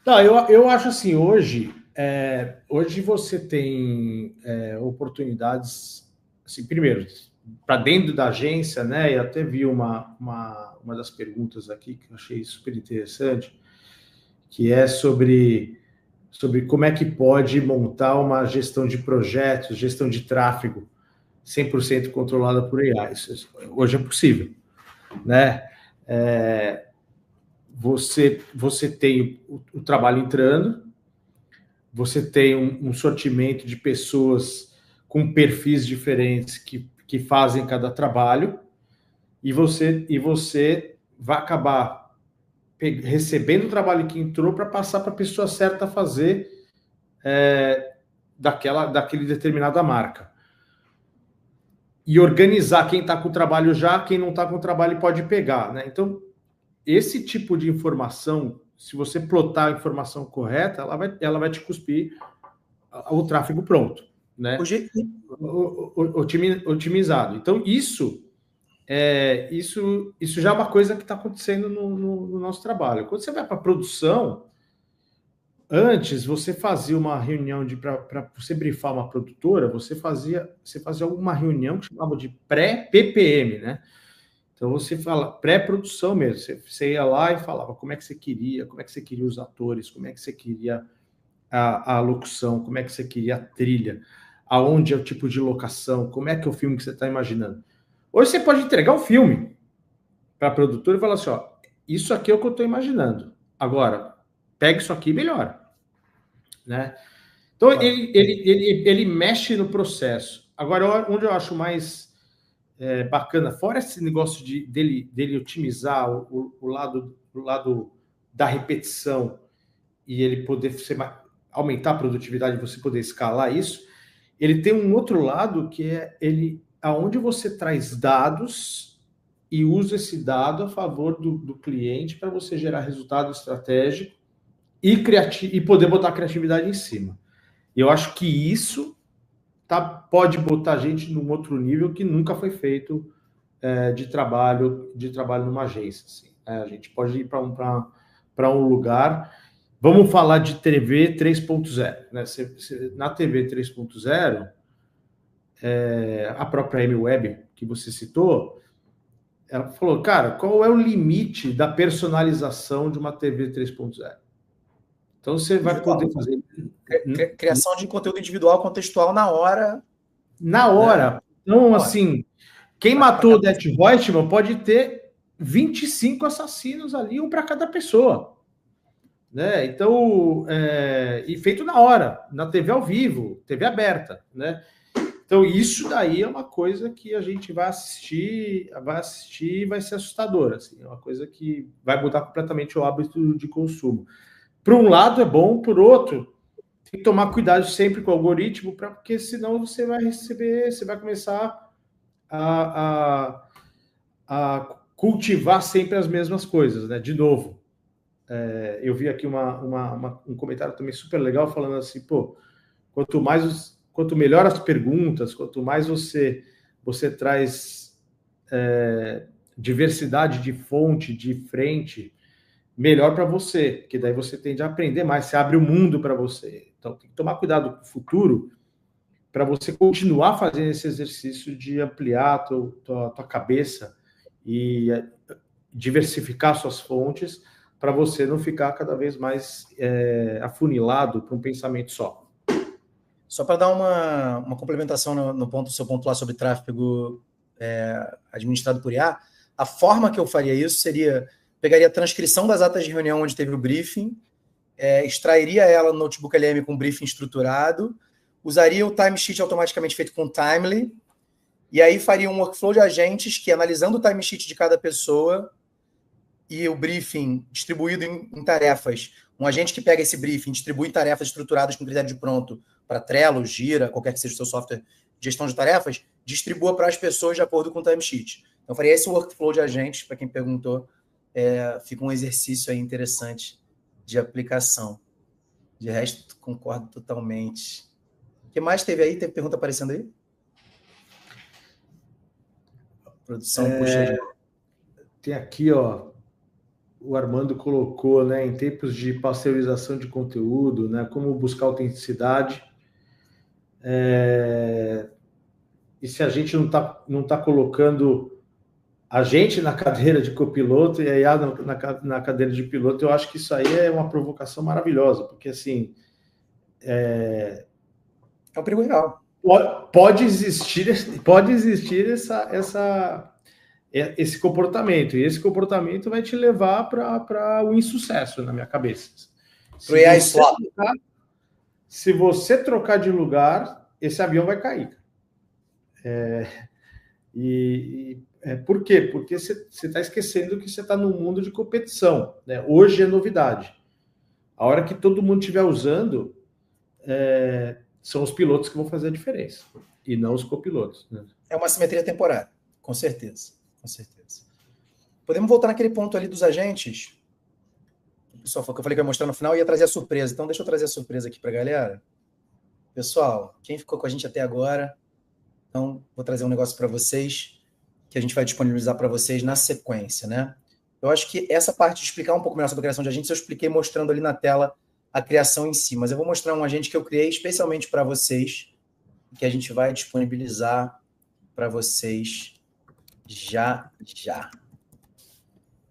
Não, eu acho assim, hoje você tem oportunidades, assim, primeiro, para dentro da agência, né? Eu até vi uma das perguntas aqui que eu achei super interessante, que é sobre como é que pode montar uma gestão de projetos, gestão de tráfego 100% controlada por AI. Isso hoje é possível, né? Você tem o trabalho entrando, você tem um sortimento de pessoas com perfis diferentes que fazem cada trabalho, e você vai acabar recebendo o trabalho que entrou para passar para a pessoa certa fazer daquele determinada marca. E organizar quem está com o trabalho já, quem não está com o trabalho pode pegar, né? Então, esse tipo de informação, se você plotar a informação correta, ela vai te cuspir o tráfego pronto, né? Otimizado. Então, isso já é uma coisa que está acontecendo no nosso trabalho. Quando você vai para a produção, antes você fazia uma reunião para você brifar uma produtora, você fazia uma reunião que chamava de pré-PPM, né? Então você fala pré-produção mesmo. Você ia lá e falava como é que você queria os atores, como é que você queria a locução, como é que você queria a trilha, aonde é o tipo de locação, como é que é o filme que você está imaginando. Hoje você pode entregar um filme para a produtora e falar assim, ó, isso aqui é o que eu estou imaginando. Agora, pega isso aqui e melhora. Né? Então, ele mexe no processo. Agora, onde eu acho mais bacana, fora esse negócio dele otimizar o lado da repetição e ele poder aumentar a produtividade, você poder escalar isso, ele tem um outro lado que é aonde você traz dados e usa esse dado a favor do cliente para você gerar resultado estratégico e poder botar a criatividade em cima. E eu acho que isso pode botar a gente num outro nível que nunca foi feito de trabalho numa agência. Assim. A gente pode ir para um lugar. Vamos falar de TV 3.0. Né? Na TV 3.0, a própria Amy Webb, que você citou, ela falou, cara, qual é o limite da personalização de uma TV 3.0? Então, você vai poder fazer... Criação de conteúdo individual, contextual, na hora. Na hora. Né? Então, assim, quem matou o Odete Roitman pode ter 25 assassinos ali, um para cada pessoa. Né? Então, e feito na hora, na TV ao vivo, TV aberta, né? Então, isso daí é uma coisa que a gente vai assistir e vai ser assustador. Assim, é uma coisa que vai mudar completamente o hábito de consumo. Por um lado é bom, por outro, tem que tomar cuidado sempre com o algoritmo, porque senão você vai começar a cultivar sempre as mesmas coisas, né? De novo, eu vi aqui um comentário também super legal falando assim, pô, quanto melhor as perguntas, quanto mais você traz diversidade de fonte, de frente, melhor para você, porque daí você tende a aprender mais, você abre o mundo para você. Então, tem que tomar cuidado com o futuro para você continuar fazendo esse exercício de ampliar a tua cabeça e diversificar suas fontes para você não ficar cada vez mais afunilado para um pensamento só. Só para dar uma complementação no seu ponto lá sobre tráfego administrado por IA, a forma que eu faria isso seria... Pegaria a transcrição das atas de reunião onde teve o briefing, extrairia ela no notebook LM com briefing estruturado, usaria o timesheet automaticamente feito com Timely, e aí faria um workflow de agentes que, analisando o timesheet de cada pessoa e o briefing distribuído em tarefas, um agente que pega esse briefing, distribui em tarefas estruturadas com critério de pronto para Trello, Gira, qualquer que seja o seu software de gestão de tarefas, distribua para as pessoas de acordo com o timesheet. Então, faria esse workflow de agentes, para quem perguntou, fica um exercício aí interessante de aplicação. De resto, concordo totalmente. O que mais teve aí? Teve pergunta aparecendo aí? Produção, puxa. Tem aqui, ó, o Armando colocou, né, em tempos de pasteurização de conteúdo, né, como buscar autenticidade. E se a gente não tá colocando a gente na cadeira de copiloto e a IA na cadeira de piloto, eu acho que isso aí é uma provocação maravilhosa, porque, assim... É um perigo real. Pode existir esse comportamento, e esse comportamento vai te levar para o insucesso, na minha cabeça. Se você trocar de lugar, esse avião vai cair. Por quê? Porque você está esquecendo que você está num mundo de competição, né? Hoje é novidade. A hora que todo mundo estiver usando, são os pilotos que vão fazer a diferença, e não os copilotos, né? É uma simetria temporária, com certeza. Com certeza. Podemos voltar naquele ponto ali dos agentes? Pessoal, que eu falei que eu ia mostrar no final e ia trazer a surpresa. Então, deixa eu trazer a surpresa aqui para a galera. Pessoal, quem ficou com a gente até agora, então, vou trazer um negócio para vocês que a gente vai disponibilizar para vocês na sequência, né? Eu acho que essa parte de explicar um pouco melhor sobre a criação de agentes, eu expliquei mostrando ali na tela a criação em si, mas eu vou mostrar um agente que eu criei especialmente para vocês, que a gente vai disponibilizar para vocês já.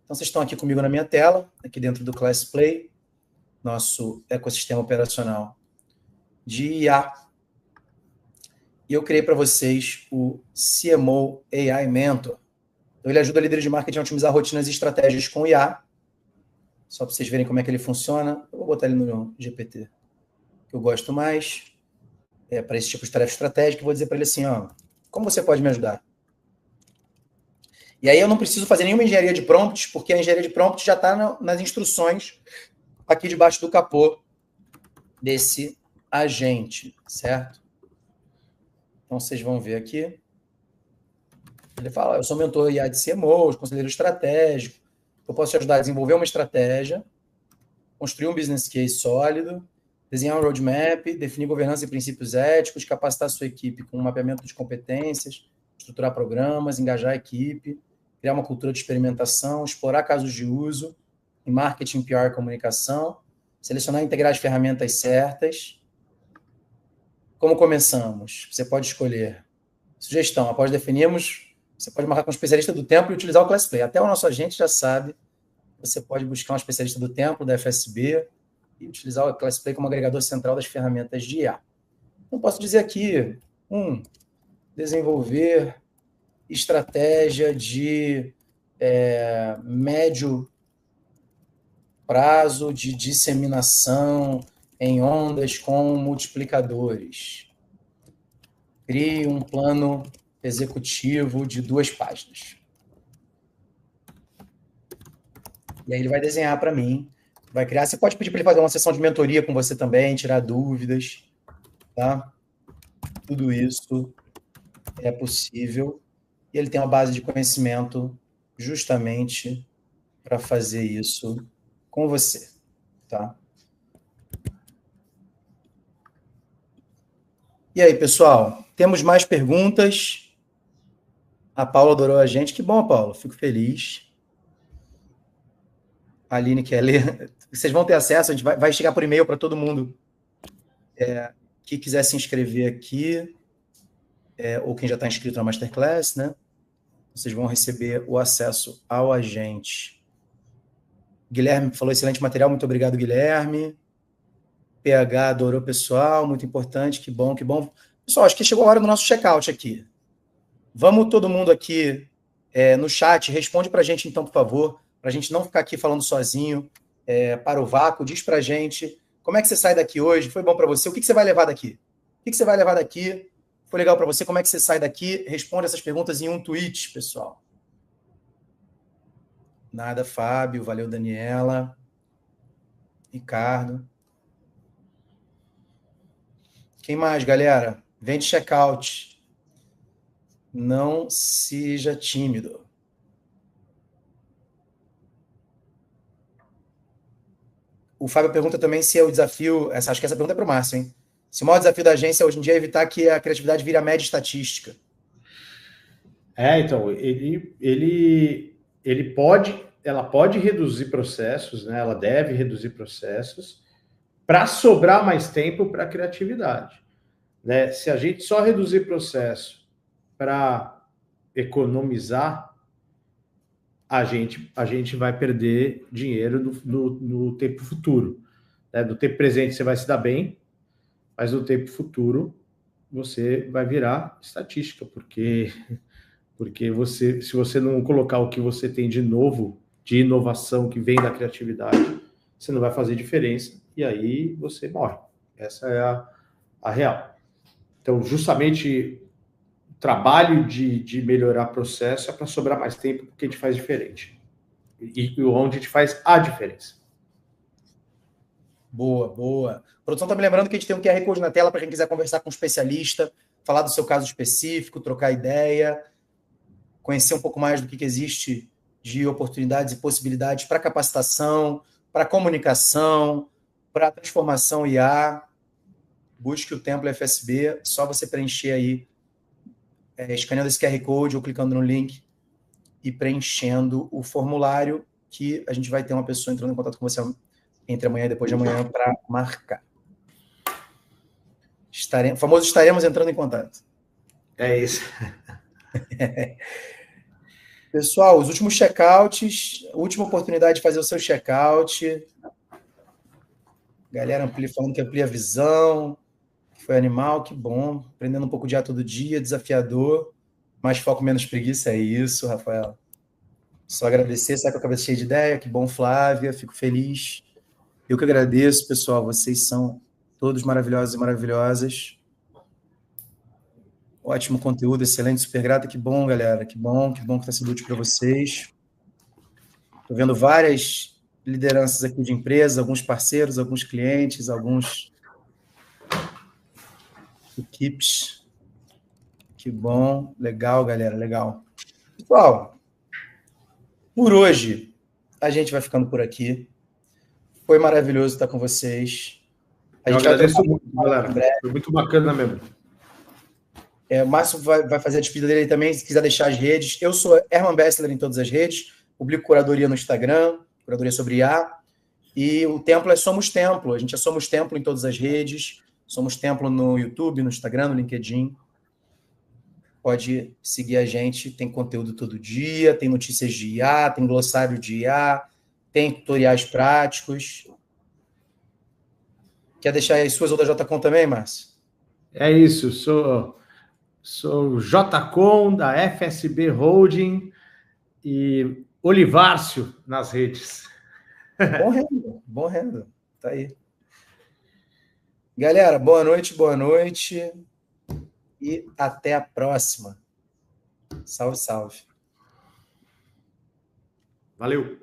Então, vocês estão aqui comigo na minha tela, aqui dentro do ClassPlay, nosso ecossistema operacional de IA. E eu criei para vocês o CMO AI Mentor. Então, ele ajuda líderes de marketing a otimizar rotinas e estratégias com IA. Só para vocês verem como é que ele funciona. Eu vou botar ele no GPT, que eu gosto mais. Para esse tipo de tarefa estratégica, eu vou dizer para ele assim, ó, como você pode me ajudar? E aí eu não preciso fazer nenhuma engenharia de prompts, porque a engenharia de prompts já está nas instruções aqui debaixo do capô desse agente, certo? Então, vocês vão ver aqui. Ele fala, eu sou mentor IA de CMOs, conselheiro estratégico, eu posso te ajudar a desenvolver uma estratégia, construir um business case sólido, desenhar um roadmap, definir governança e princípios éticos, capacitar a sua equipe com um mapeamento de competências, estruturar programas, engajar a equipe, criar uma cultura de experimentação, explorar casos de uso em marketing, PR e comunicação, selecionar e integrar as ferramentas certas. Como começamos? Você pode escolher. Sugestão, após definirmos, você pode marcar com um especialista do tempo e utilizar o ClassPlay. Até o nosso agente já sabe, você pode buscar um especialista do tempo, da FSB, e utilizar o ClassPlay como agregador central das ferramentas de IA. Então, posso dizer aqui, desenvolver estratégia de médio prazo de disseminação em ondas com multiplicadores. Crie um plano executivo de 2 páginas. E aí ele vai desenhar para mim, vai criar. Você pode pedir para ele fazer uma sessão de mentoria com você também, tirar dúvidas, tá? Tudo isso é possível. E ele tem uma base de conhecimento justamente para fazer isso com você, tá? E aí, pessoal, temos mais perguntas? A Paula adorou a gente. Que bom, Paula, fico feliz. A Aline quer ler. Vocês vão ter acesso, a gente vai chegar por e-mail para todo mundo que quiser se inscrever aqui, ou quem já está inscrito na Masterclass, né? Vocês vão receber o acesso ao agente. Guilherme falou, excelente material, muito obrigado, Guilherme. PH adorou, pessoal, muito importante, que bom, que bom. Pessoal, acho que chegou a hora do nosso checkout aqui. Vamos todo mundo aqui no chat, responde para a gente então, por favor, para a gente não ficar aqui falando sozinho, para o vácuo, diz para a gente, como é que você sai daqui hoje, foi bom para você, o que você vai levar daqui? O que você vai levar daqui? Foi legal para você? Como é que você sai daqui? Responde essas perguntas em um tweet, pessoal. Nada, Fábio. Valeu, Daniela. Ricardo. Quem mais, galera? Vem de checkout. Não seja tímido. O Fábio pergunta também se é o desafio... Acho que essa pergunta é para o Márcio, hein? Se o maior desafio da agência hoje em dia é evitar que a criatividade vire a média estatística. Então, ela pode reduzir processos, né? Ela deve reduzir processos para sobrar mais tempo para a criatividade, né? Se a gente só reduzir processo para economizar, a gente vai perder dinheiro no tempo futuro, né? No tempo presente você vai se dar bem, mas no tempo futuro você vai virar estatística, porque se você não colocar o que você tem de novo, de inovação que vem da criatividade, você não vai fazer diferença e aí você morre. Essa é a real. Então, justamente, o trabalho de melhorar processo é para sobrar mais tempo, porque a gente faz diferente. E onde a gente faz a diferença. Boa, boa. A produção está me lembrando que a gente tem um QR Code na tela para quem quiser conversar com um especialista, falar do seu caso específico, trocar ideia, conhecer um pouco mais do que existe de oportunidades e possibilidades para capacitação, para comunicação, para transformação IA. Busque o Templo FSB, só você preencher aí, escaneando esse QR Code ou clicando no link e preenchendo o formulário, que a gente vai ter uma pessoa entrando em contato com você entre amanhã e depois de amanhã para marcar. Famoso estaremos entrando em contato. É isso. Pessoal, os últimos checkouts, última oportunidade de fazer o seu checkout. Galera falando que amplia a visão, que foi animal, que bom. Aprendendo um pouco de IA todo dia, desafiador. Mais foco, menos preguiça, é isso, Rafael. Só agradecer, sai com a cabeça cheia de ideia. Que bom, Flávia, fico feliz. Eu que agradeço, pessoal. Vocês são todos maravilhosos e maravilhosas. Ótimo conteúdo, excelente, super grata. Que bom, galera. Que bom que está sendo útil para vocês. Estou vendo várias lideranças aqui de empresas, alguns parceiros, alguns clientes, alguns equipes. Que bom. Legal, galera, legal. Pessoal, por hoje, a gente vai ficando por aqui. Foi maravilhoso estar com vocês. Eu agradeço muito, galera. Foi muito bacana mesmo. O Márcio vai fazer a despedida dele também, se quiser deixar as redes. Eu sou Herman Bessler em todas as redes, publico curadoria no Instagram, curadoria sobre IA, e o Templo é Somos Templo. A gente é Somos Templo em todas as redes, Somos Templo no YouTube, no Instagram, no LinkedIn. Pode seguir a gente, tem conteúdo todo dia, tem notícias de IA, tem glossário de IA, tem tutoriais práticos. Quer deixar aí as suas ou da JCon também, Márcio? É isso, sou JCon da FSB Holding e Olivárcio nas redes. Bom renda. Tá aí. Galera, boa noite e até a próxima. Salve, salve. Valeu.